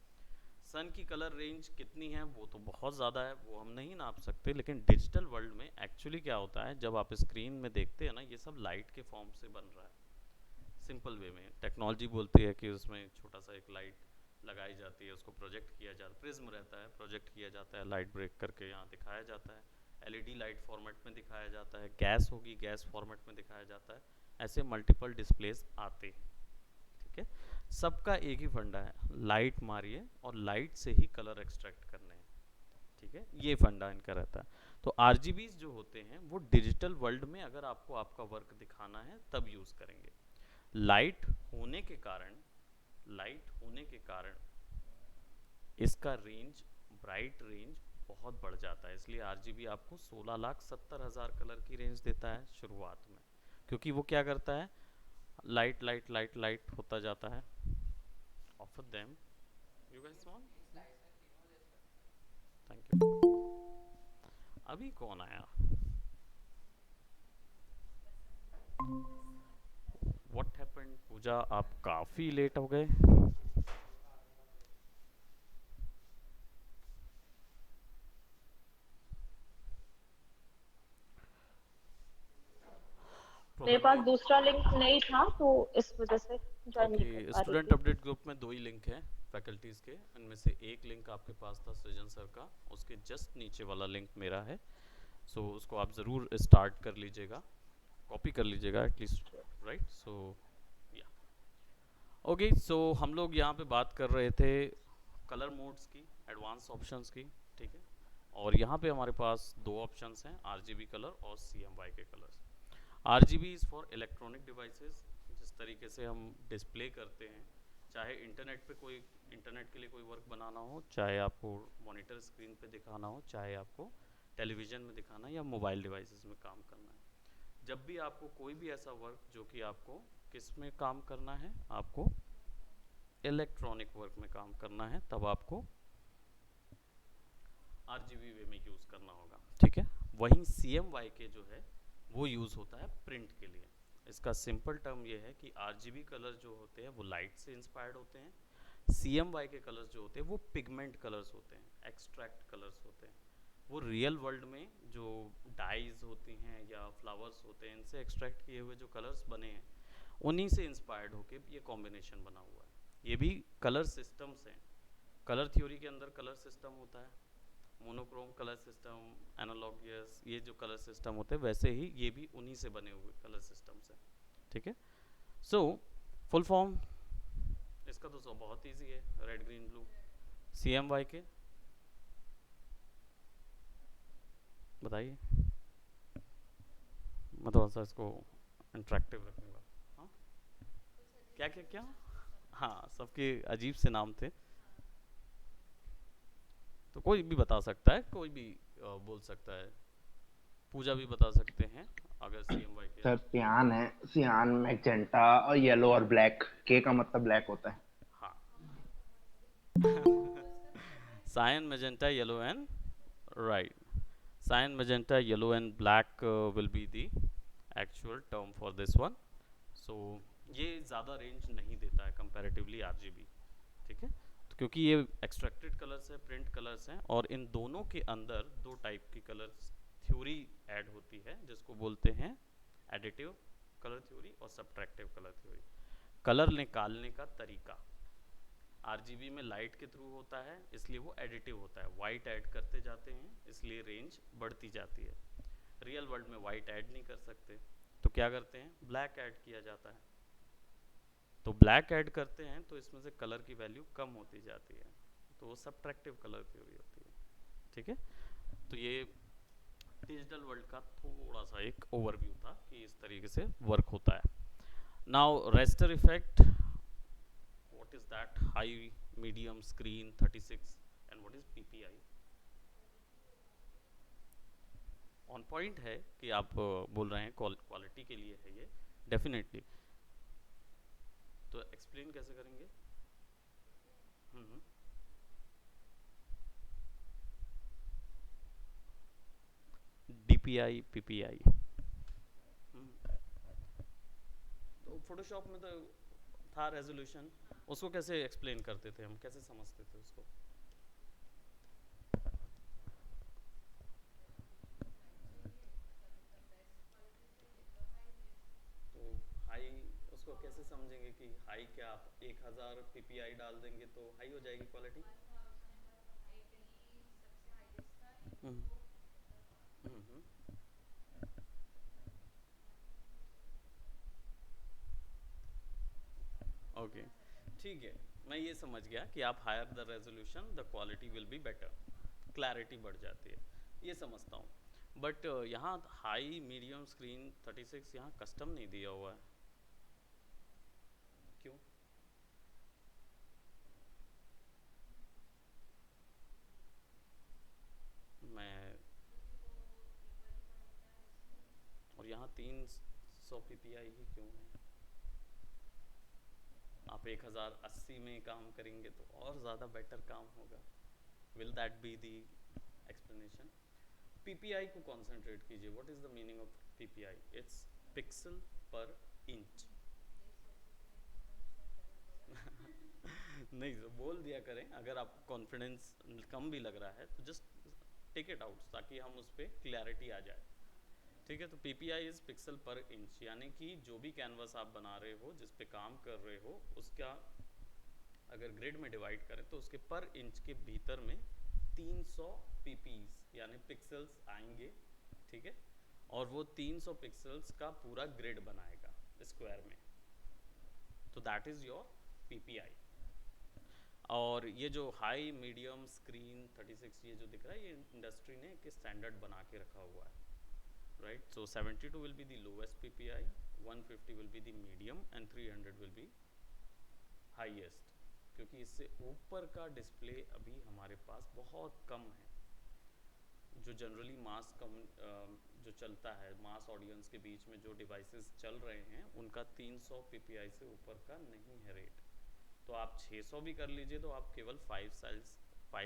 सन की कलर रेंज कितनी है वो तो बहुत ज़्यादा है, वो हम नहीं नाप सकते, लेकिन डिजिटल वर्ल्ड में एक्चुअली क्या होता है, जब आप स्क्रीन में देखते हैं ना, ये सब लाइट के फॉर्म से बन रहा है। सिंपल वे में टेक्नोलॉजी बोलती है कि उसमें छोटा सा एक लाइट लगाई जाती है, उसको प्रोजेक्ट किया जाता है, प्रिज्म रहता है, प्रोजेक्ट किया जाता है, लाइट ब्रेक करके यहाँ दिखाया जाता है, LED लाइट फॉर्मेट में दिखाया जाता है, गैस होगी गैस फॉर्मेट में दिखाया जाता है, ऐसे मल्टीपल डिस्प्लेस आते हैं, ठीक है। सबका एक ही फंडा है, लाइट मारिए और लाइट से ही कलर एक्सट्रैक्ट करने हैं, ठीक है, ये फंडा इनका रहता है। तो RGBs जो होते हैं वो डिजिटल वर्ल्ड में अगर आपको आपका वर्क दिखाना है तब यूज़ करेंगे। लाइट होने के कारण, लाइट होने के कारण इसका रेंज, ब्राइट रेंज बहुत बढ़ जाता है, इसलिए RGB आपको 16,70,000 कलर की रेंज देता है शुरुआत में, क्योंकि वो क्या करता है, लाइट लाइट लाइट लाइट होता जाता है। Of them you guys want, thank you. अभी कौन आया? व्हाट हैपेंड पूजा, आप काफ़ी लेट हो गए। मेरे पास प्रोबेबली दूसरा लिंक नहीं था तो इस वजह से ज्वाइन नहीं कर ओके, पा रही स्टूडेंट थी। अपडेट ग्रुप में दो ही लिंक हैं फैकल्टीज़ के, इनमें से एक लिंक आपके पास था सृजन सर का, उसके जस्ट नीचे वाला लिंक मेरा है। सो उसको आप ज़रूर स्टार्ट कर लीजिएगा, कॉपी कर लीजिएगा एटलीस्ट, राइट। सो या ओके, सो हम लोग यहाँ पे बात कर रहे थे कलर मोड्स की, एडवांस ऑप्शंस की, ठीक है। और यहाँ पे हमारे पास दो ऑप्शंस हैं, आरजीबी कलर और सीएमवाई के colours. RGB is for electronic devices, जिस तरीके से हम डिस्प्ले करते हैं, चाहे इंटरनेट पे कोई, इंटरनेट के लिए कोई वर्क बनाना हो, चाहे आपको मॉनिटर स्क्रीन पे दिखाना हो, चाहे आपको टेलीविज़न में दिखाना है या मोबाइल डिवाइसेस में काम करना है। जब भी आपको कोई भी ऐसा वर्क जो कि आपको किस में काम करना है, आपको इलेक्ट्रॉनिक वर्क में काम करना है, तब आपको आरजीबी वे में यूज़ करना होगा, ठीक है। वहीं सीएमवाई के जो है वो यूज़ होता है प्रिंट के लिए। इसका सिंपल टर्म ये है कि आरजीबी कलर जो होते हैं वो लाइट से इंस्पायर्ड होते हैं, सीएमवाई के कलर्स जो होते हैं वो पिगमेंट कलर्स होते हैं, एक्सट्रैक्ट कलर्स होते हैं। वो रियल वर्ल्ड में जो डाइज होती हैं या फ्लावर्स होते हैं, इनसे एक्सट्रैक्ट किए हुए जो कलर्स बने हैं, उन्हीं से इंस्पायर्ड होके ये कॉम्बिनेशन बना हुआ है। ये भी कलर सिस्टम्स हैं। कलर थ्योरी के अंदर कलर सिस्टम होता है, मोनोक्रोम कलर सिस्टम, एनालॉगस, ये जो कलर सिस्टम होते हैं वैसे ही ये भी उन्हीं से बने हुए कलर सिस्टम्स हैं, ठीक है। सो फुल फॉर्म इसका तो बहुत इजी है, रेड ग्रीन ब्लू। सीएमवाई के बताइए, मैं थोड़ा सा इसको इंटरेक्टिव रखूँगा। हाँ, क्या क्या क्या, हाँ सबके अजीब से नाम थे, तो कोई भी बता सकता है, कोई भी बोल सकता है। पूजा भी बता सकते हैं अगर सीएमवाई के। सर सियान है, सियान मैजेंटा और येलो और ब्लैक। के का मतलब ब्लैक होता है। हाँ cyan, magenta, yellow and right. Cyan, magenta, yellow and black will be the actual term for this one. So ये ज़्यादा रेंज नहीं देता है कंपैरेटिवली आरजीबी, ठीक है। तो क्योंकि ये एक्सट्रैक्टेड कलर्स है, प्रिंट कलर्स हैं, और इन दोनों के अंदर दो टाइप की कलर थ्योरी ऐड होती है जिसको बोलते हैं एडिटिव कलर थ्योरी और सब्ट्रैक्टिव कलर थ्योरी। कलर निकालने का तरीका आरजीबी में लाइट के थ्रू होता है, इसलिए वो एडिटिव होता है, वाइट ऐड करते जाते हैं इसलिए रेंज बढ़ती जाती है। रियल वर्ल्ड में वाइट ऐड नहीं कर सकते, तो क्या करते हैं, ब्लैक ऐड किया जाता है। तो ब्लैक ऐड करते हैं तो इसमें से कलर की वैल्यू कम होती जाती है, तो वो सब्ट्रैक्टिव कलर थ्योरी होती है, ठीक है। तो ये डिजिटल वर्ल्ड का थोड़ा सा एक ओवरव्यू था कि इस तरीके से वर्क होता है। Now raster effect, what is that, high, medium, screen, 36, and what is PPI? On point है कि आप बोल रहे हैं क्वालिटी के लिए है ये, डेफिनेटली। तो एक्सप्लेन कैसे करेंगे? DPI, PPI, तो फोटोशॉप में तो था रेजोल्यूशन, उसको कैसे एक्सप्लेन करते थे हम, कैसे समझते थे उसको? तो हाई, उसको कैसे समझेंगे कि हाई क्या, आप 1000 PPI डाल देंगे तो हाई हो जाएगी क्वालिटी? हम्म हम्म ओके, ठीक है, मैं ये समझ गया कि आप higher the resolution the quality will be better, clarity बढ़ जाती है, ये समझता हूँ। बट यहाँ हाई मीडियम स्क्रीन 36 यहाँ कस्टम नहीं दिया हुआ है, क्यों? मैं, और यहाँ 300 PPI ही क्यों है? आप 1080 में काम करेंगे तो और ज़्यादा बेटर काम होगा। Will that be the explanation? PPI को कॉन्सेंट्रेट कीजिए, what is the meaning of PPI? It's pixel पर इंच। नहीं तो बोल दिया करें, अगर आपको कॉन्फिडेंस कम भी लग रहा है तो जस्ट टेक इट आउट ताकि हम उस पर क्लैरिटी आ जाए। ठीक है। तो PPI इज पिक्सल पर इंच, यानी कि जो भी कैनवस आप बना रहे हो, जिस पे काम कर रहे हो, उसका अगर ग्रिड में डिवाइड करें तो उसके पर इंच के भीतर में 300 PPs यानी पिक्सल्स आएंगे, ठीक है। और वो 300 पिक्सल्स का पूरा ग्रिड बनाएगा स्क्वायर में, तो दैट इज योर PPI। और ये जो हाई मीडियम स्क्रीन 36 ये जो दिख रहा है, ये इंडस्ट्री ने एक स्टैंडर्ड बना के रखा हुआ है, right. So 72 will be the lowest PPI, 150 will be the medium and 300 will be highest, क्योंकि इससे ऊपर का डिस्प्ले अभी हमारे पास बहुत कम है। जो जनरली मास कम जो चलता है मास ऑडियंस के बीच में, जो डिवाइसेस चल रहे हैं, उनका 300 PPI से ऊपर का नहीं है रेट। तो आप 600 भी कर लीजिए तो आप केवल फाइल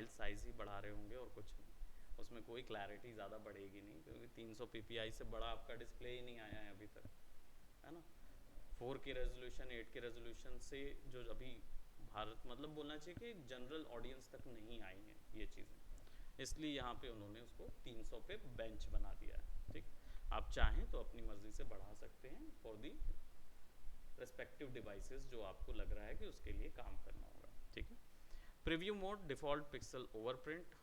साइज ही बढ़ा रहे होंगे और कुछ नहीं, उसमें कोई क्लैरिटी ज़्यादा बढ़ेगी नहीं, क्योंकि 300 PPI से बड़ा आपका डिस्प्ले ही नहीं आया है अभी तक, है ना। 4K रेजोल्यूशन 8K रेजोल्यूशन से जो अभी भारत मतलब बोलना चाहिए कि जनरल ऑडियंस तक नहीं आई हैं ये चीज़ें, इसलिए यहाँ पे उन्होंने उसको 300 पे बेंच बना दिया है, ठीक। आप चाहें तो अपनी मर्जी से बढ़ा सकते हैं फॉर दी रेस्पेक्टिव डिवाइसेस जो आपको लग रहा है कि उसके लिए काम करना होगा, ठीक है। प्रीव्यू मोड डिफ़ॉल्ट पिक्सल ओवरप्रिंट,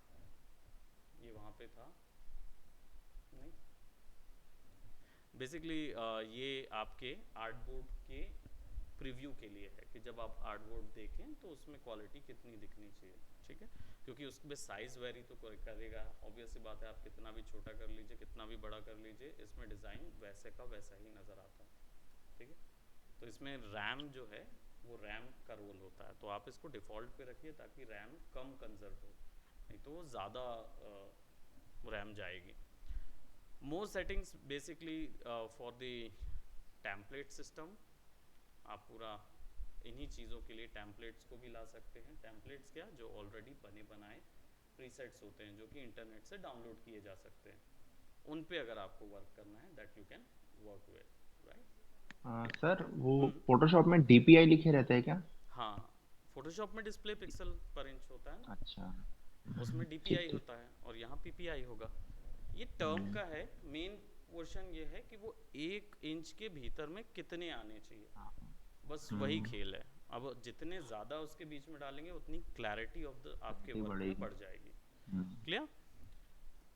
ये वहाँ पे था नहीं, बेसिकली ये आपके आर्टबोर्ड के प्रीव्यू के लिए है कि जब आप आर्टबोर्ड देखें तो उसमें क्वालिटी कितनी दिखनी चाहिए, ठीक है। क्योंकि उसमें साइज़ वेरी तो करेगा, ऑब्वियस सी बात है, आप कितना भी छोटा कर लीजिए, कितना भी बड़ा कर लीजिए, इसमें डिज़ाइन वैसे का वैसा ही नज़र आता है, ठीक है। तो इसमें रैम जो है वो रैम का रोल होता है, तो आप इसको डिफ़ॉल्ट पे रखिए ताकि रैम कम कंजर्व हो, नहीं तो वो ज़्यादा रैम जाएगी। मोर settings basically for the template system, आप पूरा इन्हीं चीज़ों के लिए टेम्पलेट्स को भी ला सकते हैं। टेम्पलेट्स क्या, जो ऑलरेडी बने बनाए प्रीसेट्स होते हैं जो कि इंटरनेट से डाउनलोड किए जा सकते हैं, उन पे अगर आपको वर्क करना है that you can work with, right. Sir वो फोटोशॉप में DPI लिखे रहते हैं क्या? हाँ, फोटोशॉप में डिस्प्ले पिक्सल पर इंच होता है ना, अच्छा। उसमें ठीक DPI ठीक। होता है और यहाँ PPI होगा। ये टर्म का है, मेन पोर्शन ये है कि वो 1 इंच के भीतर में कितने आने चाहिए, बस वही खेल है। अब जितने ज़्यादा उसके बीच में डालेंगे उतनी क्लैरिटी ऑफ द आपके क्वालिटी वर्क में बढ़ेगी। बढ़ जाएगी, हम्म, क्लियर।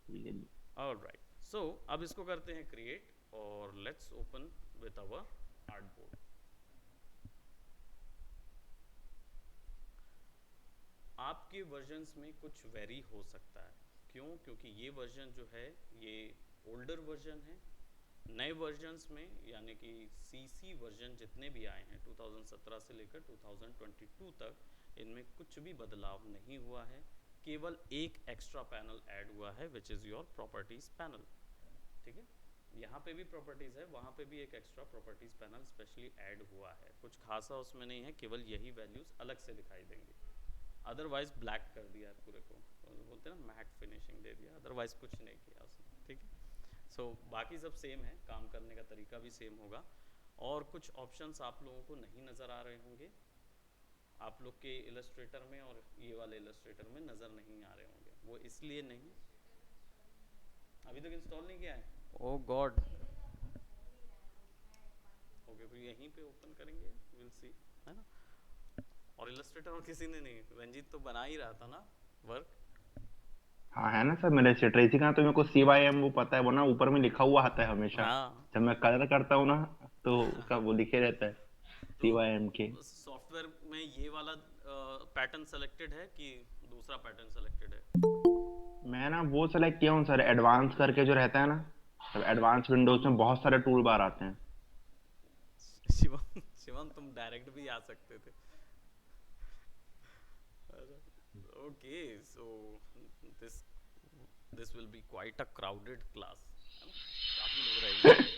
ठीक है जी। ऑलराइट, सो अब इसको करते हैं क्रिएट और let's open with our artboard. आपके वर्जन्स में कुछ वेरी हो सकता है, क्यों, क्योंकि ये वर्जन जो है ये ओल्डर वर्जन है। नए वर्जन्स में यानी कि CC वर्जन जितने भी आए हैं 2017 से लेकर 2022 तक, इनमें कुछ भी बदलाव नहीं हुआ है, केवल एक एक्स्ट्रा पैनल ऐड हुआ है which is your properties panel, ठीक है। यहाँ पे भी प्रॉपर्टीज़ है, वहाँ पे भी एक extra properties panel specially add हुआ है, कुछ खासा उसमें नहीं है, केवल यही वैल्यूज़ अलग से दिखाई देंगे। अदरवाइज ब्लैक कर दिया है पूरे को, तो बोलते हैं ना मैट फिनिशिंग दे दिया, अदरवाइज कुछ नहीं किया उसने, ठीक है। सो बाकी सब सेम है, काम करने का तरीका भी सेम होगा, और कुछ ऑप्शंस आप लोगों को नहीं नज़र आ रहे होंगे आप लोग के इलस्ट्रेटर में, और ये वाले इलस्ट्रेटर में नज़र नहीं आ रहे होंगे, वो इसलिए नहीं, अभी तक इंस्टॉल नहीं किया है, ओह गॉड। ओके, तो यहीं पे ओपन करेंगे, विल सी, है ना। और इलस्ट्रेटर और किसी ने नहीं, रंजीत तो बना ही रहा था ना वर्क। हाँ है ना सर, मेरे स्ट्रेटजी का तो मेरे को CYM वो पता है, वो ना ऊपर में लिखा हुआ आता है हमेशा। हाँ, जब मैं कलर करता हूँ ना तो उसका वो लिखे रहता है तो CYM के। सॉफ्टवेयर में ये वाला पैटर्न सेलेक्टेड है कि दूसरा पैटर्न सेलेक्टेड है। मैं ना वो सेलेक्ट किया हूँ सर, एडवांस करके जो रहता है ना, तो एडवांस विंडोज में बहुत सारे टूल बार आते हैं। शिवम, शिवम तुम डायरेक्ट भी आ सकते थे। Okay, so this this will B quite a crowded class, है ना, काफ़ी लोग रहेंगे,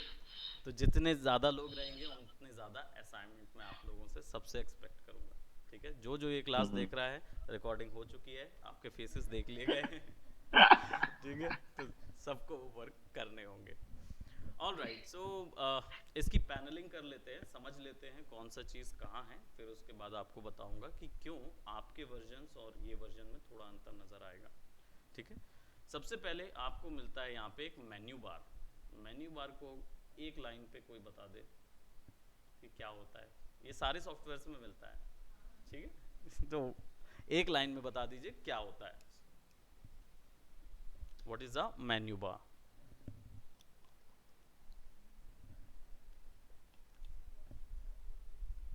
तो जितने ज़्यादा लोग रहेंगे उतने ज़्यादा असाइनमेंट मैं आप लोगों से सबसे एक्सपेक्ट करूँगा, ठीक है। जो जो ये क्लास देख रहा है, रिकॉर्डिंग हो चुकी है, आपके फेसेस देख लिए गए हैं, ठीक है, तो सबको वर्क करने होंगे। ऑल राइट, सो इसकी पैनलिंग कर लेते हैं, समझ लेते हैं कौन सा चीज़ कहाँ है, फिर उसके बाद आपको बताऊंगा कि क्यों आपके वर्जन्स और ये वर्जन में थोड़ा अंतर नज़र आएगा, ठीक है। सबसे पहले आपको मिलता है यहाँ पे एक मेन्यू बार। मेन्यू बार को एक लाइन पे कोई बता दे कि क्या होता है। ये सारे सॉफ्टवेयर्स में मिलता है, ठीक है। तो एक लाइन में बता दीजिए क्या होता है। What is a menu bar?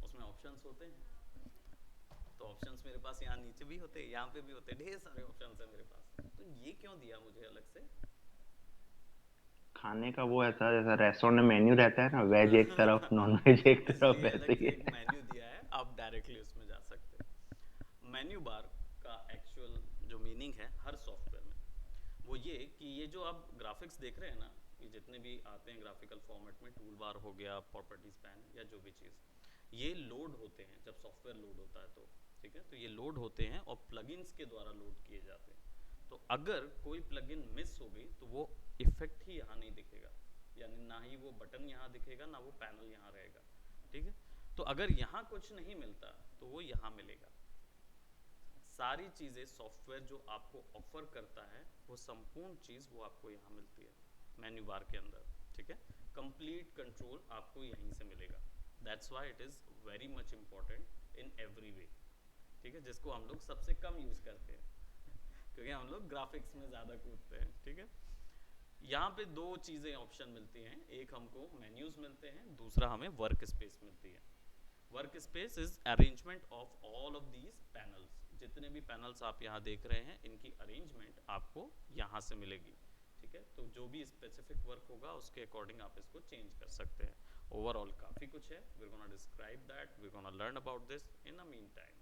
उसमें ऑप्शंस होते हैं, तो ऑप्शंस मेरे पास यहाँ नीचे भी होते हैं, यहाँ पे भी होते हैं, ढेर सारे ऑप्शंस हैं मेरे पास। तो ये क्यों दिया मुझे अलग से? खाने का वो ऐसा जैसा रेस्टोरेंट में मेन्यू रहता है ना, वेज एक तरफ नॉन वेज एक तरफ, इसलिए वैसे अलग ही से एक है। मेन्यू दिया है, आप डायरेक्टली उसमें जा सकते हैं। मेन्यू बार का एक्चुअल जो मीनिंग है हर सॉफ्टवेयर में, वो ये कि ये जो आप ग्राफिक्स देख रहे हैं ना, ये जितने भी आते हैं ग्राफिकल फॉर्मेट में, टूल बार हो गया, प्रॉपर्टीज पैन या जो भी चीज़, ये लोड होते हैं जब सॉफ्टवेयर लोड होता है तो, ठीक है। तो ये लोड होते हैं और प्लगइन्स के द्वारा लोड किए जाते हैं। तो अगर कोई प्लगइन मिस हो गई तो वो इफेक्ट ही यहाँ नहीं दिखेगा, यानी ना ही वो बटन यहाँ दिखेगा, ना वो पैनल यहाँ रहेगा, ठीक है। तो अगर यहाँ कुछ नहीं मिलता तो वो यहाँ मिलेगा। सारी चीज़ें सॉफ्टवेयर जो आपको ऑफर करता है वो संपूर्ण चीज़ वो आपको यहाँ मिलती है मेन्यू बार के अंदर, ठीक है। कंप्लीट कंट्रोल आपको यहीं से मिलेगा। That's why it is very much important in every way, ठीक है, जिसको हम लोग सबसे कम यूज़ करते हैं क्योंकि हम लोग ग्राफिक्स में ज़्यादा कूदते हैं, ठीक है। यहाँ पे दो चीज़ें ऑप्शन मिलती हैं, एक हमको मेन्यूज़ मिलते हैं, दूसरा हमें वर्क स्पेस मिलती है। Work space is arrangement of all of these panels. जितने भी पैनल्स आप यहाँ देख रहे हैं इनकी अरेंजमेंट आपको यहाँ से मिलेगी, ठीक है। तो जो भी स्पेसिफिक वर्क होगा उसके अकॉर्डिंग आप इसको चेंज कर सकते हैं। ओवरऑल काफ़ी कुछ है, we gonna describe that, we gonna learn about this in a meantime.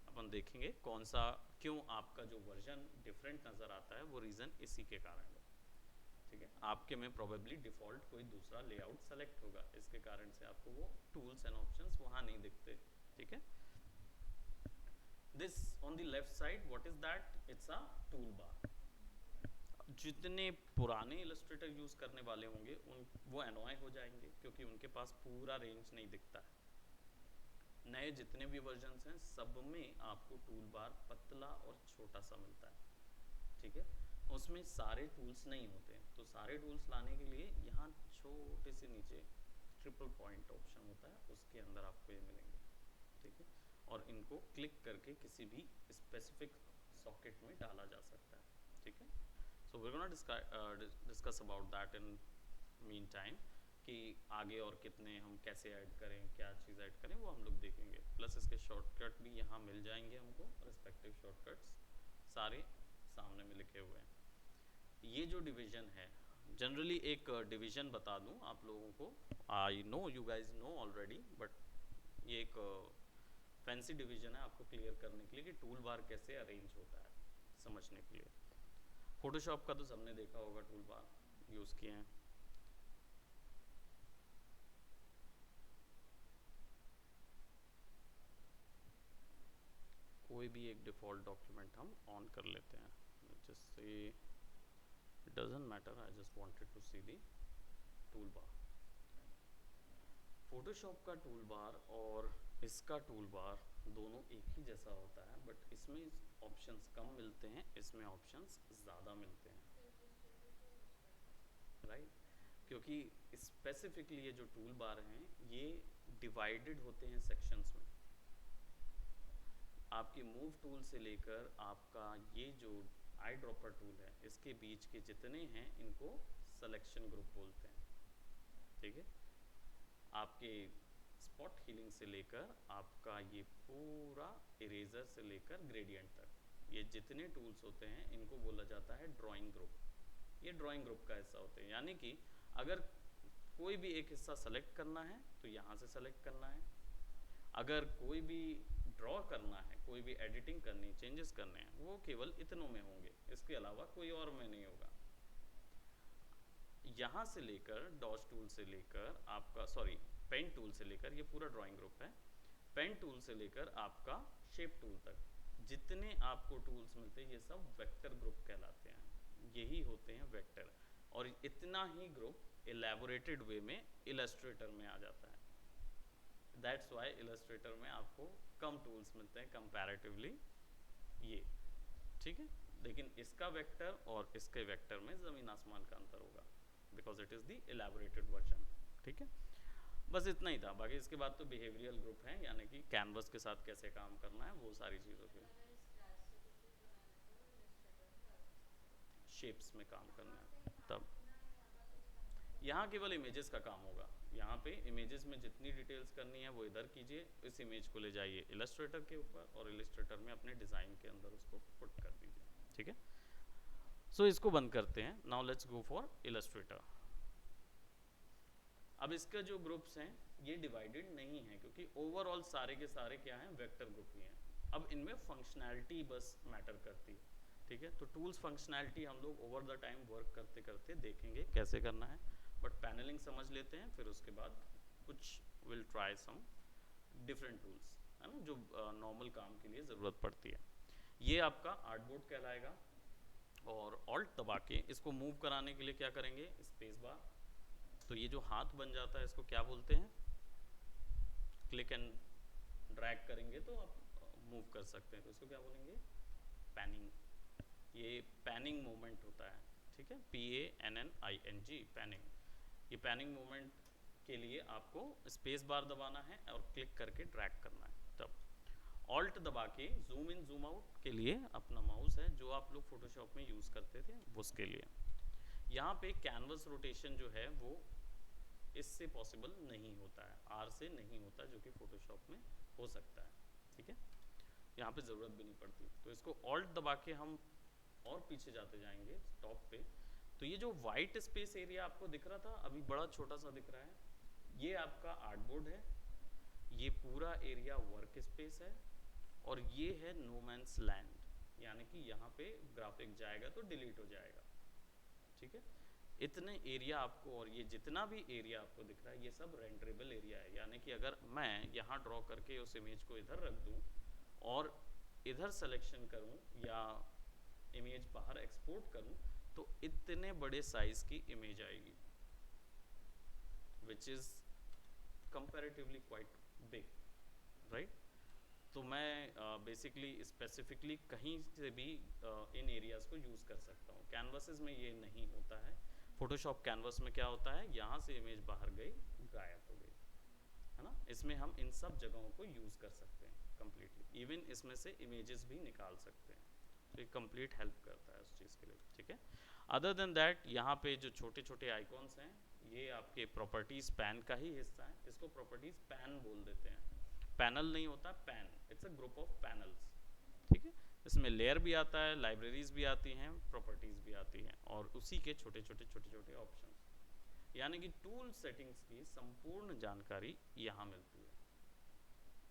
अपन देखेंगे कौन सा, क्यों आपका जो वर्जन डिफरेंट नज़र आता है वो रीज़न इसी के कारण है, ठीक है। आपके में प्रोबेबली डिफ़ॉल्ट कोई दूसरा लेआउट सेलेक्ट होगा, इसके कारण से आपको वो टूल्स एंड ऑप्शंस वहाँ नहीं दिखते, ठीक है। This on the left side, what is that? It's a tool bar. जितने पुराने इलस्ट्रेटर यूज़ करने वाले होंगे उन वो एनॉय हो जाएंगे क्योंकि उनके पास पूरा रेंज नहीं दिखता है। नए जितने भी वर्जन्स हैं सब में आपको टूल बार पतला और छोटा सा मिलता है, ठीक है। उसमें सारे टूल्स नहीं होते हैं, तो सारे टूल्स लाने के लिए यहाँ छोटे से नीचे ट्रिपल पॉइंट ऑप्शन होता है, उसके अंदर आपको ये मिलेंगे, ठीक है। और इनको क्लिक करके किसी भी स्पेसिफिक सॉकेट में डाला जा सकता है, ठीक है। So we gonna discuss about that in mean time कि आगे और कितने हम कैसे ऐड करें, क्या चीज़ ऐड करें, वो हम लोग देखेंगे। प्लस इसके शॉर्टकट भी यहाँ मिल जाएंगे हमको, रिस्पेक्टिव शॉर्टकट्स सारे सामने में लिखे हुए हैं। ये जो डिवीज़न है, जनरली एक डिवीज़न बता दूं आप लोगों को, I know you guys know already, but ये एक फैंसी डिवीज़न है आपको क्लियर करने के लिए कि टूल बार कैसे अरेंज होता है, समझने के लिए। फोटोशॉप का तो सबने देखा होगा, टूल बार यूज़ किए हैं। कोई भी एक डिफ़ॉल्ट डॉक्यूमेंट हम ऑन कर लेते हैं, जैसे it doesn't matter, I just wanted to see the toolbar. Photoshop का टूल बार और इसका टूल बार दोनों एक ही जैसा होता है, बट इसमें ऑप्शंस कम मिलते हैं, इसमें ऑप्शंस ज़्यादा मिलते हैं, राइट। क्योंकि स्पेसिफिकली ये जो टूल बार हैं ये डिवाइडेड होते हैं सेक्शंस में। आपके मूव टूल से लेकर आपका ये जो आई ड्रॉपर टूल है, इसके बीच के जितने हैं इनको सिलेक्शन ग्रुप बोलते हैं, ठीक है। आपके स्पॉट हीलिंग से लेकर आपका ये पूरा इरेजर से लेकर ग्रेडियंट तक, ये जितने टूल्स होते हैं इनको बोला जाता है ड्राइंग ग्रुप। ये ड्राइंग ग्रुप का हिस्सा होते हैं, यानी कि अगर कोई भी एक हिस्सा सेलेक्ट करना है तो यहाँ से सेलेक्ट करना है, अगर कोई भी ड्रॉ करना है, कोई भी एडिटिंग करनी, चेंजेस करने हैं, वो केवल इतनों में होंगे, इसके अलावा कोई और में नहीं होगा। यहाँ से लेकर डॉज टूल से लेकर आपका पेन टूल से लेकर, ये पूरा ड्राइंग ग्रुप है, पेन टूल से लेकर आपका शेप टूल तक जितने आपको टूल्स मिलते हैं ये सब वेक्टर ग्रुप कहलाते हैं, यही होते हैं वेक्टर। और इतना ही ग्रुप इलेबोरेटेड वे में इलस्ट्रेटर में आ जाता है। दैट्स वाई इलस्ट्रेटर में आपको कम टूल्स मिलते हैं कंपैरेटिवली, ये ठीक है। लेकिन इसका वेक्टर और इसके वेक्टर में ज़मीन आसमान का अंतर होगा। Because it is the elaborated version. ठीक है, बस इतना ही था। बाकी इसके बाद तो बिहेवियरल ग्रुप है, यानी कि कैनवस के साथ कैसे काम करना है वो सारी चीज़ों के शेप्स में काम करना है। तब यहाँ केवल इमेजेस का काम होगा। यहाँ पे इमेजेस में जितनी डिटेल्स करनी है वो इधर कीजिए, इस इमेज को ले जाइए इलस्ट्रेटर के ऊपर और इलस्ट्रेटर में अपने डिज़ाइन के अंदर उसको पुट कर दीजिए। ठीक है, सो इसको बंद करते हैं। Now let's go for Illustrator. अब इसका जो ग्रुप्स हैं ये डिवाइडेड नहीं है, क्योंकि ओवरऑल सारे के सारे क्या हैं, वेक्टर ग्रुप ही हैं। अब इनमें फंक्शनैलिटी बस मैटर करती है। ठीक है, तो टूल्स फंक्शनैलिटी हम लोग ओवर द टाइम वर्क करते करते देखेंगे कैसे करना है, बट पैनलिंग समझ लेते हैं, फिर उसके बाद कुछ will try some different tools, है ना, जो नॉर्मल काम के लिए ज़रूरत पड़ती है। ये आपका आर्टबोर्ड कहलाएगा। और ऑल्ट दबा के इसको मूव कराने के लिए क्या करेंगे, स्पेस बार। तो ये जो हाथ बन जाता है इसको क्या बोलते हैं, क्लिक एंड ड्रैग करेंगे तो आप मूव कर सकते हैं, तो इसको क्या बोलेंगे, पैनिंग। ये पैनिंग मूवमेंट होता है। ठीक है, PANNING, पैनिंग। ये पैनिंग मूवमेंट के लिए आपको स्पेस बार दबाना है और क्लिक करके ड्रैग करना है। तब ऑल्ट दबा के जूम इन जूम आउट के लिए अपना माउस है जो आप लोग फोटोशॉप में यूज़ करते थे उसके लिए। यहाँ पे कैनवस रोटेशन जो है वो इससे पॉसिबल नहीं होता है, R से नहीं होता, जो कि फोटोशॉप में हो सकता है। ठीक है, यहाँ पे ज़रूरत भी नहीं पड़ती। तो इसको ऑल्ट दबा के हम और पीछे जाते जाएंगे टॉप पे। तो ये जो वाइट स्पेस एरिया आपको दिख रहा था, अभी बड़ा छोटा सा दिख रहा है, ये आपका आर्टबोर्ड है। ये पूरा एरिया वर्क स्पेस है और ये है नो मैंस लैंड, यानी कि यहाँ पे ग्राफिक जाएगा तो डिलीट हो जाएगा। ठीक है, इतने एरिया आपको, और ये जितना भी एरिया आपको दिख रहा है ये सब रेंडरेबल एरिया है। यानी कि अगर मैं यहाँ ड्रॉ करके उस इमेज को इधर रख दूँ और इधर सिलेक्शन करूँ या इमेज बाहर एक्सपोर्ट करूँ तो इतने बड़े साइज की इमेज आएगी, which is comparatively quite big, right. तो मैं बेसिकली स्पेसिफिकली कहीं से भी इन एरियाज़ को यूज़ कर सकता हूँ। कैनवासेस में ये नहीं होता है। फोटोशॉप कैनवास में क्या होता है, यहाँ से इमेज बाहर गई, गायब हो गई, है ना। इसमें हम इन सब जगहों को यूज़ कर सकते हैं कम्प्लीटली, इवन इसमें से इमेजेस भी निकाल सकते हैं। तो ये कंप्लीट हेल्प करता है उस चीज़ के लिए। ठीक है, अदर देन दैट यहाँ पे जो छोटे छोटे आइकॉन्स हैं ये आपके प्रॉपर्टीज़ पैन का ही हिस्सा है। इसको प्रॉपर्टीज़ पैन बोल देते हैं, पैनल नहीं होता, pan. It's a group of panels. ठीक है, इसमें लेयर भी आता है, लाइब्रेरीज भी आती हैं, प्रॉपर्टीज़ भी आती हैं, और उसी के छोटे छोटे ऑप्शंस, यानी कि टूल सेटिंग्स की संपूर्ण जानकारी यहाँ मिलती है।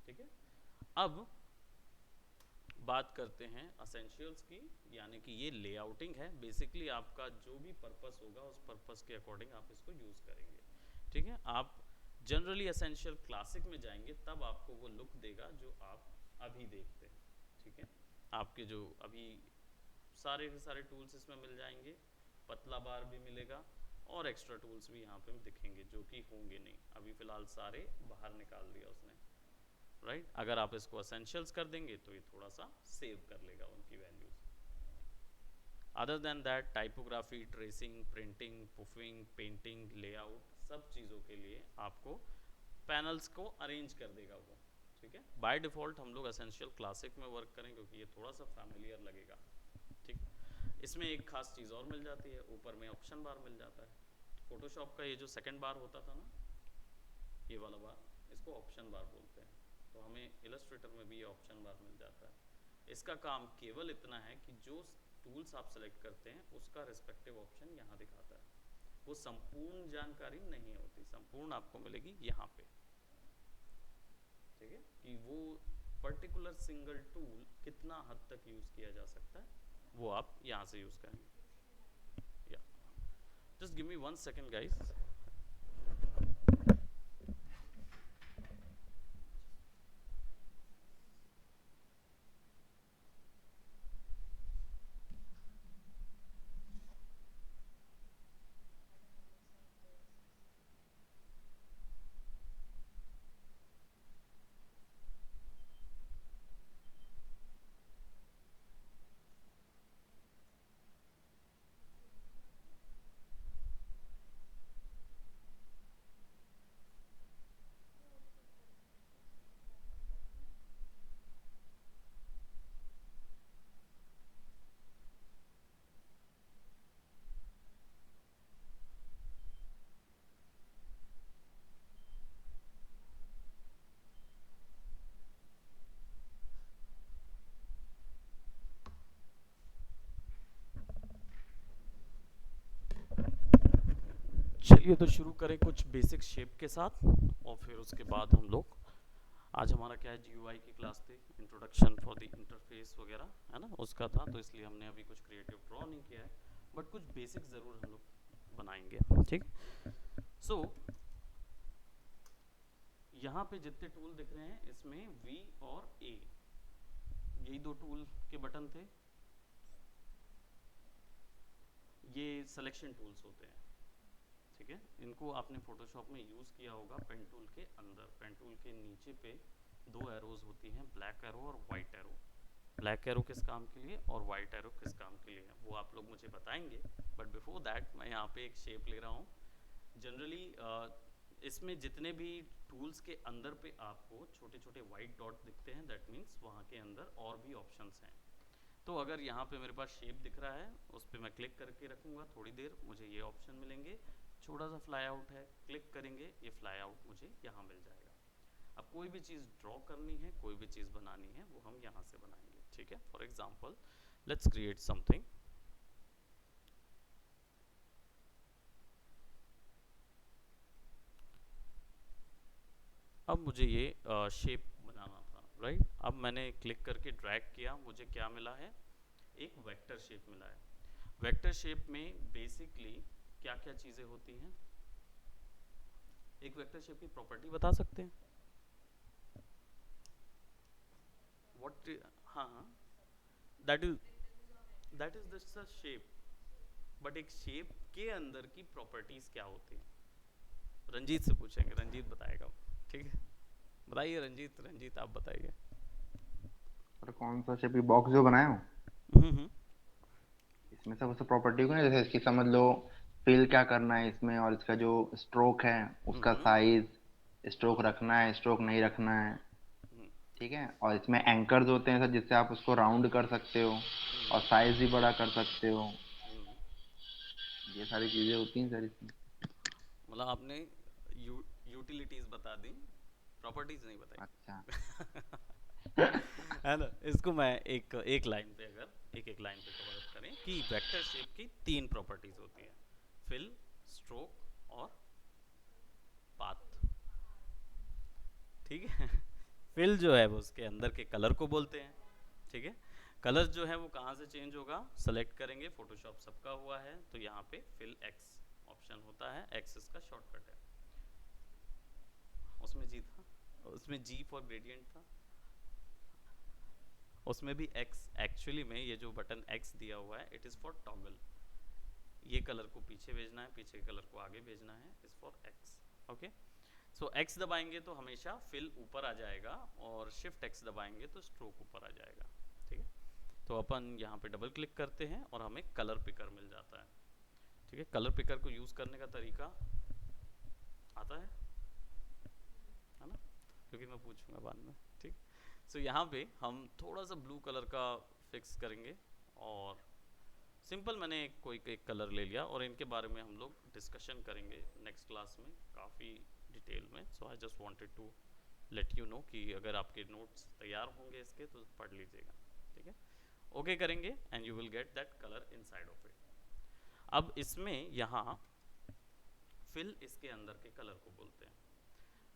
ठीक है, अब बात करते हैं असेंशियल्स की, यानी कि ये लेआउटिंग है। बेसिकली आपका जो भी पर्पस होगा उस पर्पस के अकॉर्डिंग आप इसको यूज़ करेंगे। ठीक है, आप जनरली एसेंशियल क्लासिक में जाएंगे तब आपको वो लुक देगा जो आप अभी देखते हैं। ठीक है, आपके जो अभी सारे के सारे टूल्स इसमें मिल जाएंगे, पतला बार भी मिलेगा और एक्स्ट्रा टूल्स भी यहाँ पे दिखेंगे जो कि होंगे नहीं, अभी फ़िलहाल सारे बाहर निकाल दिया उसने, राइट। अगर आप इसको एसेंशियल्स कर देंगे तो ये थोड़ा सा सेव कर लेगा उनकी values. Other than that typography, tracing, printing, puffing, painting, layout, सब चीज़ों के लिए आपको पैनल्स को अरेंज कर देगा वो। ठीक है, बाय डिफ़ॉल्ट हम लोग एसेंशियल क्लासिक में वर्क करें क्योंकि ये थोड़ा सा फैमिलियर लगेगा। ठीक, इसमें एक खास चीज़ और मिल जाती है, ऊपर में ऑप्शन बार मिल जाता है। फोटोशॉप का ये जो सेकंड बार होता था ना, ये वाला बार, इसको ऑप्शन बार बोलते हैं। तो हमें इलस्ट्रेटर में भी ये ऑप्शन बार मिल जाता है। इसका काम केवल इतना है कि जो टूल्स आप सेलेक्ट करते हैं उसका रिस्पेक्टिव ऑप्शन यहाँ दिखाता है। वो संपूर्ण जानकारी नहीं होती, संपूर्ण आपको मिलेगी यहाँ पे। ठीक है, कि वो पर्टिकुलर सिंगल टूल कितना हद तक यूज़ किया जा सकता है वो आप यहाँ से यूज़ करेंगे। या just give me 1 second guys. चलिए तो शुरू करें कुछ बेसिक शेप के साथ, और फिर उसके बाद हम लोग, आज हमारा क्या है, GUI की क्लास थी, इंट्रोडक्शन फॉर द इंटरफेस वगैरह, है ना, उसका था, तो इसलिए हमने अभी कुछ क्रिएटिव ड्रॉ नहीं किया है, बट कुछ बेसिक ज़रूर हम लोग बनाएंगे, ठीक। सो यहाँ पे जितने टूल दिख रहे हैं इसमें V और A, यही दो टूल के बटन थे, ये सिलेक्शन टूल्स होते हैं, ठीक है। इनको आपने फोटोशॉप में यूज़ किया होगा पेन टूल के अंदर। पेन टूल के नीचे पे दो एरोज होती हैं, ब्लैक एरो और वाइट एरो। ब्लैक एरो किस काम के लिए और वाइट एरो किस काम के लिए है वो आप लोग मुझे बताएंगे, बट बिफोर दैट मैं यहाँ पे एक शेप ले रहा हूँ। जनरली इसमें जितने भी टूल्स के अंदर पे आपको छोटे छोटे वाइट डॉट दिखते हैं, दैट मीन्स वहाँ के अंदर और भी ऑप्शंस हैं। तो अगर यहाँ पे मेरे पास शेप दिख रहा है, उस पर मैं क्लिक करके रखूँगा, थोड़ी देर मुझे ये ऑप्शन मिलेंगे, छोटा सा फ्लाई आउट है, क्लिक करेंगे, ये फ्लाई आउट मुझे यहाँ मिल जाएगा। अब कोई भी चीज़ ड्रॉ करनी है, कोई भी चीज़ बनानी है, वो हम यहाँ से बनाएंगे, ठीक है। For example let's create something. अब मुझे ये शेप बनाना था, राइट। अब मैंने क्लिक करके ड्रैग किया, मुझे क्या मिला है, एक वेक्टर शेप मिला है। वेक्टर शेप में बेसिकली क्या क्या चीज़ें होती हैं, एक वेक्टर शेप की प्रॉपर्टी बता सकते हैं? व्हाट, हाँ हाँ, that is just a shape, but एक शेप के अंदर की प्रॉपर्टीज क्या होती हैं, रंजीत से पूछेंगे, रंजीत बताएगा, ठीक है। बताइए रंजीत, रंजीत आप बताइए। और कौन सा शेप, बॉक्स जो बनाया हूँ हम्म। इसमें सब उस प्रॉपर्टी को ना, जैसे इसकी समझ लो फिल क्या करना है इसमें, और इसका जो स्ट्रोक है उसका हम्म। साइज, स्ट्रोक रखना है स्ट्रोक नहीं रखना है, हम्म। ठीक है। और इसमें एंकर्स होते हैं सर, जिससे आप उसको राउंड कर सकते हो और साइज भी बड़ा कर सकते हो। हम्म। ये सारी चीजें होती हैं सर इसमें। मतलब आपने यूटिलिटीज बता दी, प्रॉपर्टीज नहीं अच्छा। बताई। है ना, इसको मैं एक एक लाइन पे, अगर एक एक लाइन पे कवर अप करें कि वेक्टर शेप की तीन प्रॉपर्टीज होती हैं, फिल, स्ट्रोक और पाथ, ठीक है। फिल जो है वो उसके अंदर के कलर को बोलते हैं, ठीक है। कलर जो है वो कहाँ से चेंज होगा, सेलेक्ट करेंगे, फोटोशॉप सबका हुआ है तो यहाँ पे फिल एक्स ऑप्शन होता है, एक्स इसका शॉर्टकट है। उसमें जी था, उसमें जी फॉर ग्रेडियंट था, उसमें भी एक्स। एक्चुअली में ये जो बटन एक्स दिया हुआ है, इट इज़ फॉर टॉगल, ये कलर को पीछे भेजना है, पीछे के कलर को आगे भेजना है, is for x, okay. So x दबाएंगे तो हमेशा फिल ऊपर आ जाएगा, और शिफ्ट एक्स दबाएंगे तो स्ट्रोक ऊपर आ जाएगा, ठीक है। तो अपन यहाँ पे डबल क्लिक करते हैं और हमें कलर पिकर मिल जाता है, ठीक है। कलर पिकर को यूज़ करने का तरीका आता है ना, क्योंकि मैं पूछूंगा बाद में, ठीक। सो यहाँ पे हम थोड़ा सा ब्लू कलर का फिक्स करेंगे, और सिंपल मैंने कोई एक कलर ले लिया, और इनके बारे में हम लोग डिस्कशन करेंगे नेक्स्ट क्लास में काफ़ी डिटेल में। So I just wanted to let you know कि अगर आपके नोट्स तैयार होंगे इसके तो पढ़ लीजिएगा, ठीक है। ओके करेंगे and you will get that colour inside of it. अब इसमें यहाँ फिल इसके अंदर के कलर को बोलते हैं,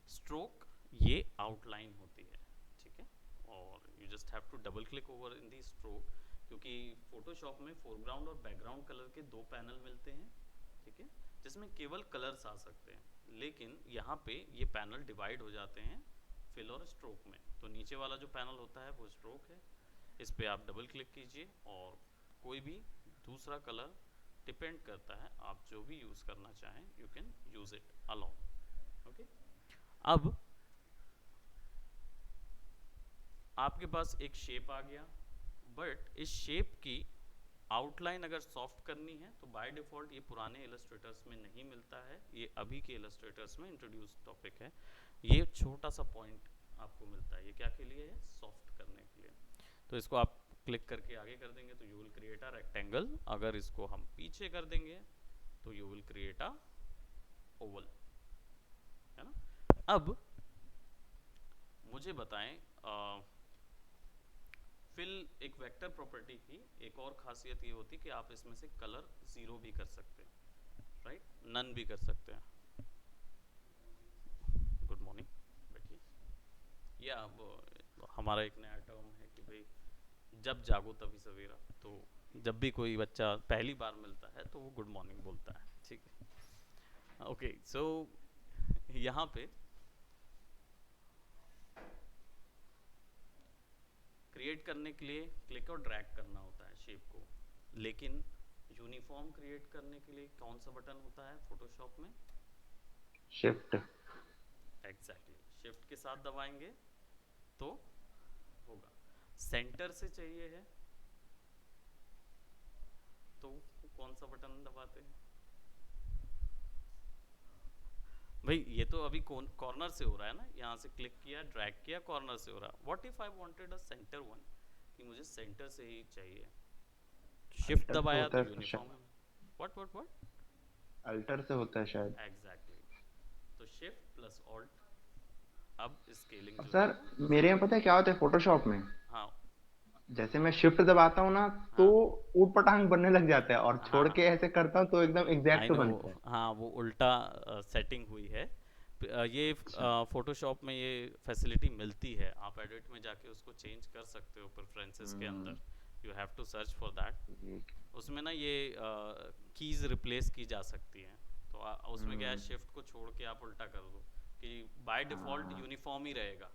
स्ट्रोक ये आउटलाइन होती है, ठीक है। और you just have to double click over in the stroke, क्योंकि फोटोशॉप में फोरग्राउंड और बैकग्राउंड कलर के दो पैनल मिलते हैं, ठीक है, जिसमें केवल कलर्स आ सकते हैं, लेकिन यहाँ पे ये पैनल डिवाइड हो जाते हैं फिल और स्ट्रोक में। तो नीचे वाला जो पैनल होता है वो स्ट्रोक है, इस पर आप डबल क्लिक कीजिए, और कोई भी दूसरा कलर, डिपेंड करता है आप जो भी यूज़ करना चाहें, you can use it along, okay. अब आपके पास एक शेप आ गया, बट इस शेप की आउटलाइन अगर सॉफ्ट करनी है तो बाय डिफ़ॉल्ट ये पुराने इलस्ट्रेटर्स में नहीं मिलता है, ये अभी के इलस्ट्रेटर्स में इंट्रोड्यूस टॉपिक है। ये छोटा सा पॉइंट आपको मिलता है, ये क्या के लिए है, सॉफ्ट करने के लिए। तो इसको आप क्लिक करके आगे कर देंगे तो you will create a rectangle, अगर इसको हम पीछे कर देंगे तो you will create a Oval, है ना। अब मुझे बताएं, फिल एक वेक्टर प्रॉपर्टी की एक और खासियत ये होती कि आप इसमें से कलर जीरो भी कर सकते हैं, राइट। नन भी कर सकते हैं। गुड मॉर्निंग, बैठिए। या अब हमारा एक नया टर्म है कि भाई जब जागो तभी सवेरा, तो जब भी कोई बच्चा पहली बार मिलता है तो वो गुड मॉर्निंग बोलता है, ठीक है। ओके, सो यहाँ पे क्रिएट करने के लिए क्लिक और ड्रैग करना होता है शेप को, लेकिन यूनिफॉर्म क्रिएट करने के लिए कौन सा बटन होता है फोटोशॉप में? शिफ्ट। एग्जैक्टली, शिफ्ट के साथ दबाएंगे तो होगा। सेंटर से चाहिए है तो कौन सा बटन दबाते हैं भाई? ये तो अभी कॉर्नर से हो रहा है ना, यहाँ से क्लिक किया, ड्रैग किया, कॉर्नर से हो रहा है। What if I wanted a centre one, कि मुझे सेंटर से ही चाहिए, शिफ्ट अल्टर से दबाया होता तो है यूनिफॉर्म है। व्हाट अल्टर से होता है शायद। एग्जैक्टली, तो शिफ्ट प्लस ऑल्ट। अब स्केलिंग और जो है सर वो, मेरे यहाँ पता है क्या होता है फोटोशॉप में, हाँ जैसे मैं शिफ्ट दबाता हूँ ना तो हाँ ऊट पटांग बनने लग जाता है, और छोड़ हाँ, के ऐसे करता हूँ तो एकदम आई एग्जैक्ट नो, बनता है। हाँ वो उल्टा सेटिंग हुई है। ये अच्छा। फोटोशॉप में ये फैसिलिटी मिलती है, आप एडिट में जाके उसको चेंज कर सकते हो प्रेफरेंसेस के हम्म। अंदर। You have to search for that. ठीक। उसमें ना ये कीज रिप्लेस की जा सकती हैं, तो उसमें क्या है, हम्म। शिफ्ट को छोड़ के आप उल्टा कर दो कि बाय डिफ़ॉल्ट हाँ। यूनिफॉर्म ही रहेगा,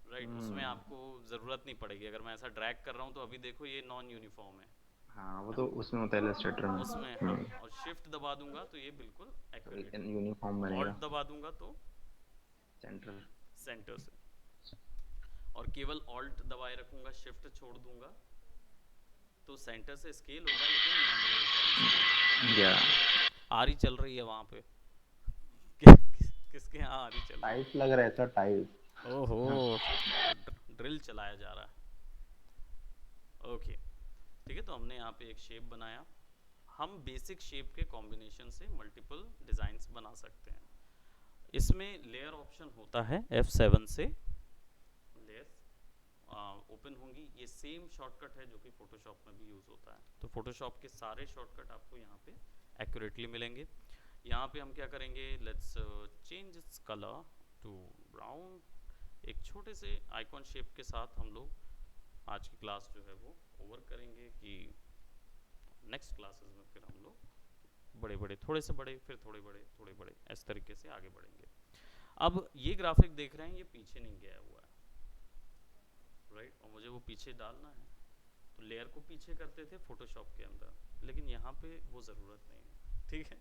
राइट। उसमें हम्म। आपको ज़रूरत नहीं पड़ेगी। अगर मैं ऐसा ड्रैग कर रहा हूँ तो अभी देखो ये नॉन यूनिफॉर्म हाँ वो है तो ना, उसमें होता है इलस्ट्रेटर में। उसमें हाँ। और शिफ्ट दबा दूंगा तो ये बिल्कुल तो एक एक्यूरेट, यूनिफॉर्म ऑल्ट बनेगा। दबा दूंगा तो सेंट्रल। सेंटर से, और केवल ऑल्ट दबाए रखूंगा, शिफ्ट छोड़ दूंगा तो सेंटर से स्केल होगा, लेकिन नॉन यूनिफॉर्म स्केल होगा। या आ रही चल रही है वहां पे किसके यहाँ आ रही चल रही टाइट लग रहा है सर, टाइट। है? ओहो, ड्रिल चलाया जा रहा है। ओके, ठीक है। तो हमने यहाँ पे एक शेप बनाया। हम बेसिक शेप के कॉम्बिनेशन से मल्टीपल डिज़ाइंस बना सकते हैं। इसमें लेयर ऑप्शन होता है, F7 से लेयर्स ओपन होंगी। ये सेम शॉर्टकट है जो कि फोटोशॉप में भी यूज़ होता है। तो फोटोशॉप के सारे शॉर्टकट आपको यहाँ पे एक्यूरेटली मिलेंगे। यहाँ पे हम क्या करेंगे, let's change its colour to brown. एक छोटे से आइकॉन शेप के साथ हम लोग आज की क्लास जो है वो ओवर करेंगे, कि नेक्स्ट क्लासेस में फिर हम लोग बड़े बड़े, थोड़े से बड़े, फिर थोड़े बड़े, इस तरीके से आगे बढ़ेंगे। अब ये ग्राफिक देख रहे हैं, ये पीछे नहीं गया हुआ है, राइट, और मुझे वो पीछे डालना है। तो लेयर को पीछे करते थे फोटोशॉप के अंदर, लेकिन यहाँ पे वो ज़रूरत नहीं है, ठीक है।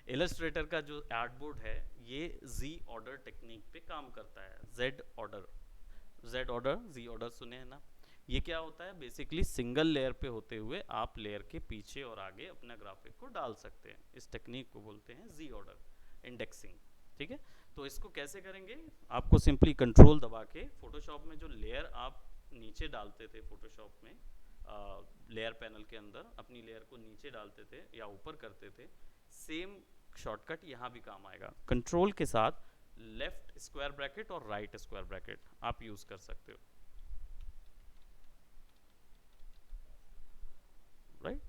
इलस्ट्रेटर का जो आर्टबोर्ड है ये जी ऑर्डर टेक्निक पे काम करता है। जेड ऑर्डर, जी ऑर्डर सुने हैं ना? ये क्या होता है, बेसिकली सिंगल लेयर पे होते हुए आप लेयर के पीछे और आगे अपना ग्राफिक को डाल सकते हैं। इस टेक्निक को बोलते हैं जी ऑर्डर इंडेक्सिंग, ठीक है। तो इसको कैसे करेंगे, आपको सिंपली कंट्रोल दबा के फोटोशॉप में जो लेयर आप नीचे डालते थे, फोटोशॉप में लेयर पैनल के अंदर अपनी लेयर को नीचे डालते थे या ऊपर करते थे, सेम शॉर्टकट यहाँ भी काम आएगा। कंट्रोल के साथ लेफ्ट स्क्वायर ब्रैकेट और राइट स्क्वायर ब्रैकेट आप यूज कर सकते हो, राइट।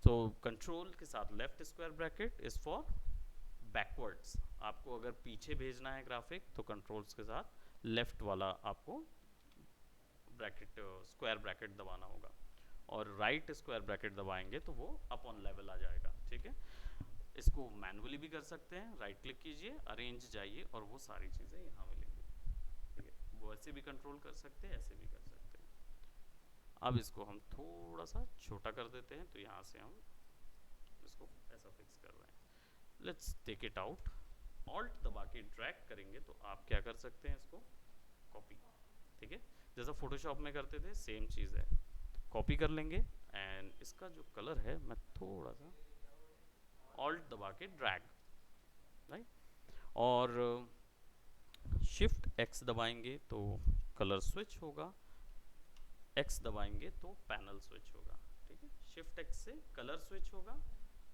तो कंट्रोल के साथ left square bracket is for backwards. आपको अगर पीछे भेजना है ग्राफिक तो कंट्रोल्स के साथ लेफ्ट वाला आपको ब्रैकेट, स्क्वायर ब्रैकेट दबाना होगा, और राइट स्क्वायर ब्रैकेट दबाएंगे तो वो अप ऑन लेवल आ जाएगा, ठीक है। इसको मैनुअली भी कर सकते हैं, राइट क्लिक कीजिए, अरेंज जाइए और वो सारी चीज़ें यहाँ मिलेंगी, ठीक है। वो ऐसे भी कंट्रोल कर सकते हैं, ऐसे भी कर सकते हैं। अब इसको हम थोड़ा सा छोटा कर देते हैं, तो यहाँ से हम इसको ऐसा फिक्स कर रहे हैं। Let's take it out, alt दबा के ड्रैग करेंगे तो आप क्या कर सकते हैं, इसको कॉपी, ठीक है। जैसा फोटोशॉप में करते थे सेम चीज़ है, कॉपी कर लेंगे। एंड इसका जो कलर है मैं थोड़ा सा ऑल्ट दबा के ड्रैग, राइट, और शिफ्ट एक्स दबाएंगे तो कलर स्विच होगा, एक्स दबाएंगे तो पैनल स्विच होगा, ठीक है। शिफ्ट एक्स से कलर स्विच होगा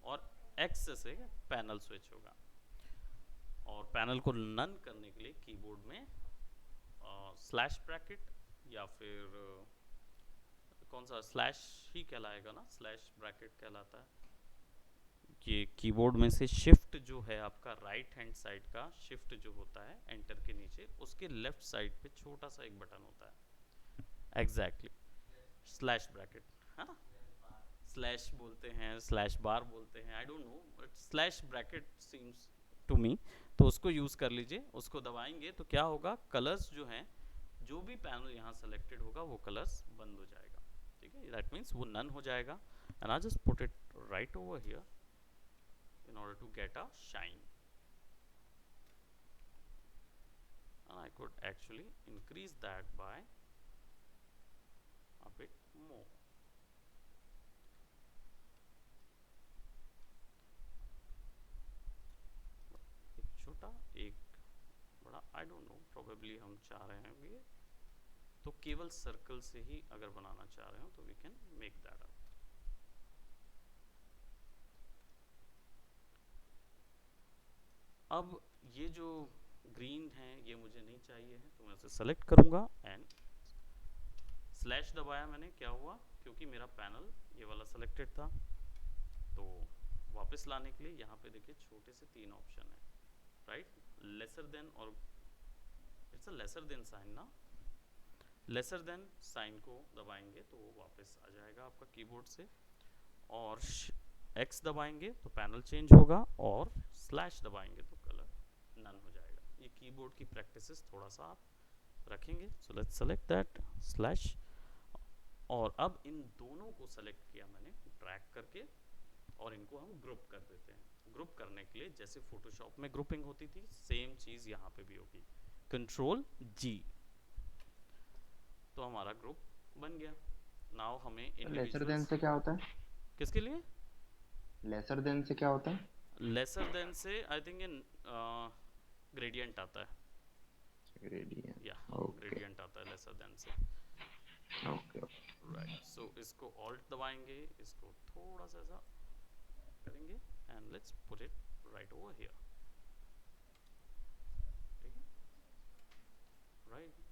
और एक्स से पैनल स्विच होगा। और पैनल को नन करने के लिए कीबोर्ड में स्लैश ब्रैकेट या फिर कौन सा स्लैश ही कहलाएगा ना, स्लैश ब्रैकेट कहलाता है, कि कीबोर्ड में से शिफ्ट जो है आपका राइट हैंड साइड का शिफ्ट जो होता है एंटर के नीचे, उसके लेफ्ट साइड पे छोटा सा एक बटन होता है, एग्जैक्टली स्लैश ब्रैकेट, है ना, स्लैश बोलते हैं, स्लैश बार बोलते हैं, I don't know, but slash bracket seems to me. तो उसको यूज़ कर लीजिए, उसको दबाएंगे तो क्या होगा, कलर्स जो हैं, जो भी पैनल यहाँ सेलेक्टेड होगा वो कलर्स बंद हो जाएगा, ठीक है, दैट मीन्स वो नन हो जाएगा। And I just put it right over here in order to get a shine, and I could actually increase that by a bit more. एक छोटा एक बड़ा, I don't know, probably हम चाह रहे हैं ये तो केवल सर्कल से ही अगर बनाना चाह रहे हो तो we can make that up. अब ये जो ग्रीन है ये मुझे नहीं चाहिए है, तो मैं इसे सेलेक्ट करूंगा एंड स्लैश दबाया मैंने, क्या हुआ, क्योंकि मेरा पैनल ये वाला सेलेक्टेड था, तो वापस लाने के लिए यहाँ पे देखिए छोटे से 3 ऑप्शन है, राइट, लेसर देन, और it's a lesser than sign ना, लेसर देन साइन को दबाएंगे तो वो वापस आ जाएगा आपका कीबोर्ड से, और एक्स दबाएंगे तो पैनल चेंज होगा, और स्लैश दबाएंगे तो कलर नन हो जाएगा। ये कीबोर्ड की प्रैक्टिसेस थोड़ा सा आप रखेंगे। So let's select that slash, और अब इन दोनों को सेलेक्ट किया मैंने ड्रैग करके, और इनको हम ग्रुप कर देते हैं। ग्रुप करने के लिए जैसे फोटोशॉप में ग्रुपिंग होती थी, सेम चीज़ यहाँ पे भी होगी, कंट्रोल जी, तो हमारा ग्रुप बन गया। नाउ हमें लेसर देन इंडिविजुअल्स, से क्या होता है? किसके लिए, लेसर देन से क्या होता है? लेसर देन से आई थिंक इन ग्रेडियंट आता है, ग्रेडियंट, या ओके ग्रेडियंट आता है लेसर देन से, ओके। राइट। सो इसको ऑल्ट दबाएंगे, इसको थोड़ा सा ऐसा करेंगे and let's put it right over here, ठीक है, राइट।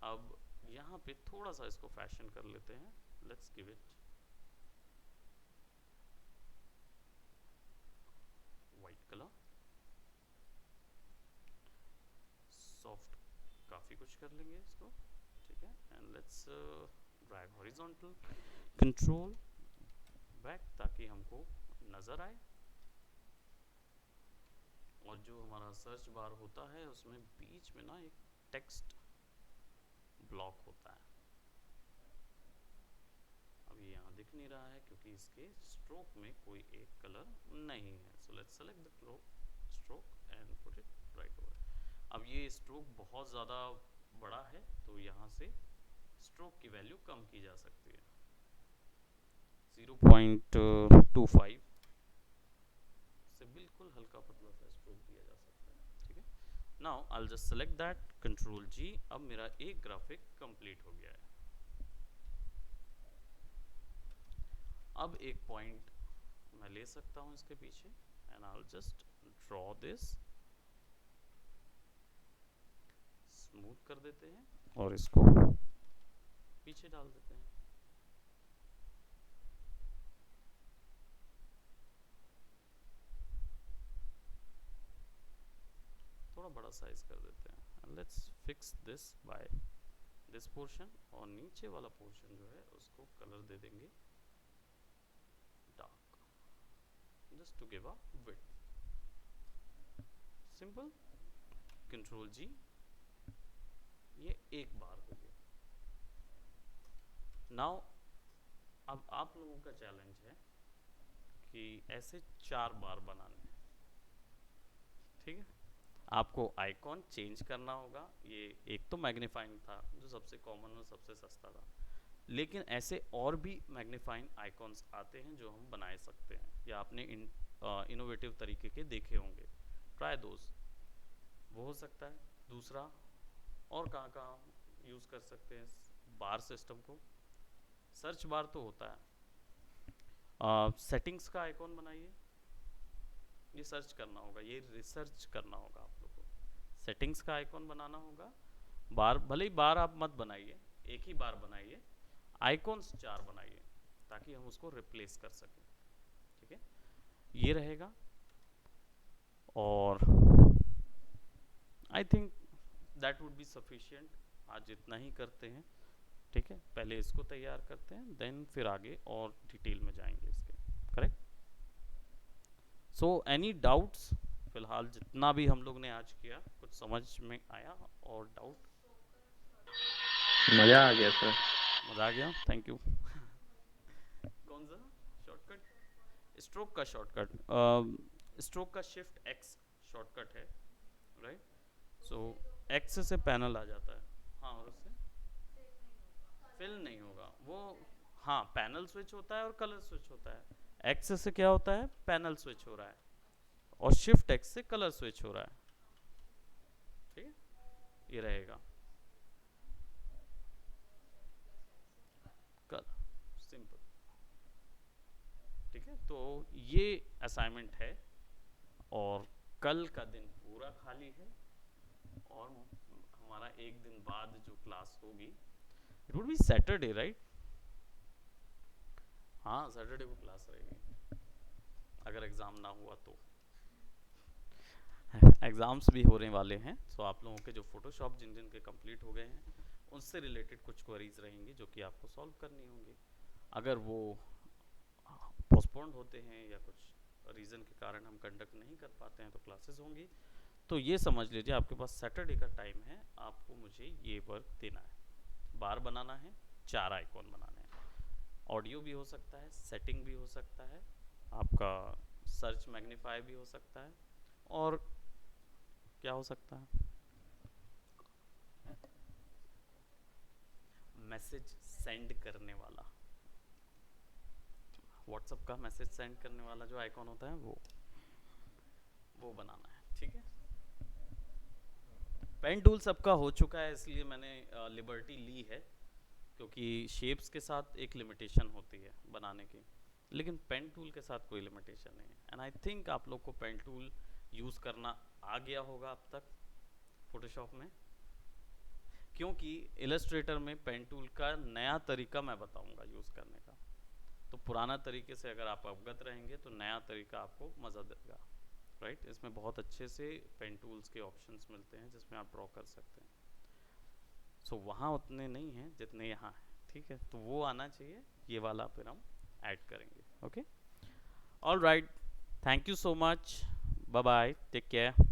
अब यहाँ पे थोड़ा सा इसको फैशन कर लेते हैं, let's give it white colour, soft काफ़ी कुछ कर लेंगे इसको, ठीक है, and let's drag horizontal, control back ताकि हमको नज़र आए, और जो हमारा सर्च बार होता है उसमें बीच में ना एक टेक्स्ट ब्लॉक होता है, अब ये यहाँ दिख नहीं रहा है क्योंकि इसके स्ट्रोक में कोई एक कलर नहीं है। So let's select the stroke and put it right over. अब ये स्ट्रोक बहुत ज़्यादा बड़ा है तो यहाँ से स्ट्रोक की वैल्यू कम की जा सकती है, 0.25 से बिल्कुल हल्का पतला सा स्ट्रोक दिया जा सकता है, ठीक है। Now I will just select that, control G, अब मेरा एक ग्राफिक कंप्लीट हो गया है। अब एक पॉइंट मैं ले सकता हूँ इसके पीछे and I will just draw this, smooth कर देते हैं और इसको पीछे डाल देते हैं। थोड़ा बड़ा साइज कर देते हैं and let's fix this by this portion, और नीचे वाला पोर्शन जो है उसको कलर दे देंगे dark, just to give a width, simple, control G, ये एक बार हो गया। नाउ अब आप लोगों का चैलेंज है कि ऐसे 4 बार बनाने हैं, ठीक है। आपको आइकॉन चेंज करना होगा, ये एक तो मैग्नीफाइंग था जो सबसे कॉमन और सबसे सस्ता था, लेकिन ऐसे और भी मैग्नीफाइंग आइकॉन्स आते हैं जो हम बना सकते हैं, या आपने इनोवेटिव तरीके के देखे होंगे, ट्राई दोस्त, वो हो सकता है। दूसरा, और कहाँ कहाँ यूज़ कर सकते हैं बार सिस्टम को, सर्च बार तो होता है, सेटिंग्स का आइकॉन बनाइए, ये सर्च करना होगा, ये रिसर्च करना होगा आप लोग को, सेटिंग्स का आइकॉन बनाना होगा, बार भले ही बार आप मत बनाइए, एक ही बार बनाइए, आइकॉन्स 4 बनाइए ताकि हम उसको रिप्लेस कर सकें, ठीक है। ये रहेगा। और I think that would be sufficient. आज इतना ही करते हैं, ठीक है। पहले इसको तैयार करते हैं, देन फिर आगे और डिटेल में जाएंगे इसके, करेक्ट। So any doubts? फिलहाल जितना भी हम लोग ने आज किया कुछ समझ में आया और डाउट? मजा आ गया सर। मजा आ गया, थैंक यू। कौन सा शॉर्टकट? स्ट्रोक का शॉर्टकट, स्ट्रोक का शिफ्ट एक्स शॉर्टकट है, राइट। सो एक्स से पैनल आ जाता है, हाँ, और उससे फिल नहीं होगा वो। हाँ, पैनल स्विच होता है और कलर स्विच होता है। एक्स से क्या होता है, पैनल स्विच हो रहा है, और शिफ्ट एक्स से कलर स्विच हो रहा है, ठीक है। ये रहेगा कल, सिंपल, ठीक है। तो ये असाइनमेंट है, और कल का दिन पूरा खाली है, और हमारा एक दिन बाद जो क्लास होगी, it would be Saturday, right. हाँ, सैटरडे को क्लास रहेगी, अगर एग्ज़ाम ना हुआ तो। एग्ज़ाम्स भी होने वाले हैं, सो आप लोगों के जो फोटोशॉप जिन जिन के कंप्लीट हो गए हैं उनसे रिलेटेड कुछ क्वेरीज रहेंगी जो कि आपको सॉल्व करनी होंगी। अगर वो पोस्टपोन्ड होते हैं या कुछ रीज़न के कारण हम कंडक्ट नहीं कर पाते हैं तो क्लासेस होंगी। तो ये समझ लीजिए आपके पास सैटरडे का टाइम है, आपको मुझे ये वर्क देना है। बार बनाना है, 4 आइकॉन बनाने हैं। ऑडियो भी हो सकता है, सेटिंग भी हो सकता है, आपका सर्च मैग्नीफाई भी हो सकता है, और क्या हो सकता है, मैसेज सेंड करने वाला, व्हाट्सएप का मैसेज सेंड करने वाला जो आइकॉन होता है वो बनाना है, ठीक है। पेन टूल सबका हो चुका है, इसलिए मैंने लिबर्टी ली है, क्योंकि शेप्स के साथ एक लिमिटेशन होती है बनाने की, लेकिन पेन टूल के साथ कोई लिमिटेशन नहीं है। एंड आई थिंक आप लोग को पेन टूल यूज़ करना आ गया होगा अब तक फोटोशॉप में, क्योंकि इलस्ट्रेटर में पेन टूल का नया तरीका मैं बताऊंगा यूज़ करने का। तो पुराना तरीके से अगर आप अवगत रहेंगे तो नया तरीका आपको मज़ा देगा, राइट। इसमें बहुत अच्छे से पेन टूल्स के ऑप्शंस मिलते हैं जिसमें आप ड्रॉ कर सकते हैं। सो वहाँ उतने नहीं हैं जितने यहाँ हैं, ठीक है। तो वो आना चाहिए, ये वाला फिर हम ऐड करेंगे, okay. All right, thank you so much, bye bye, take care.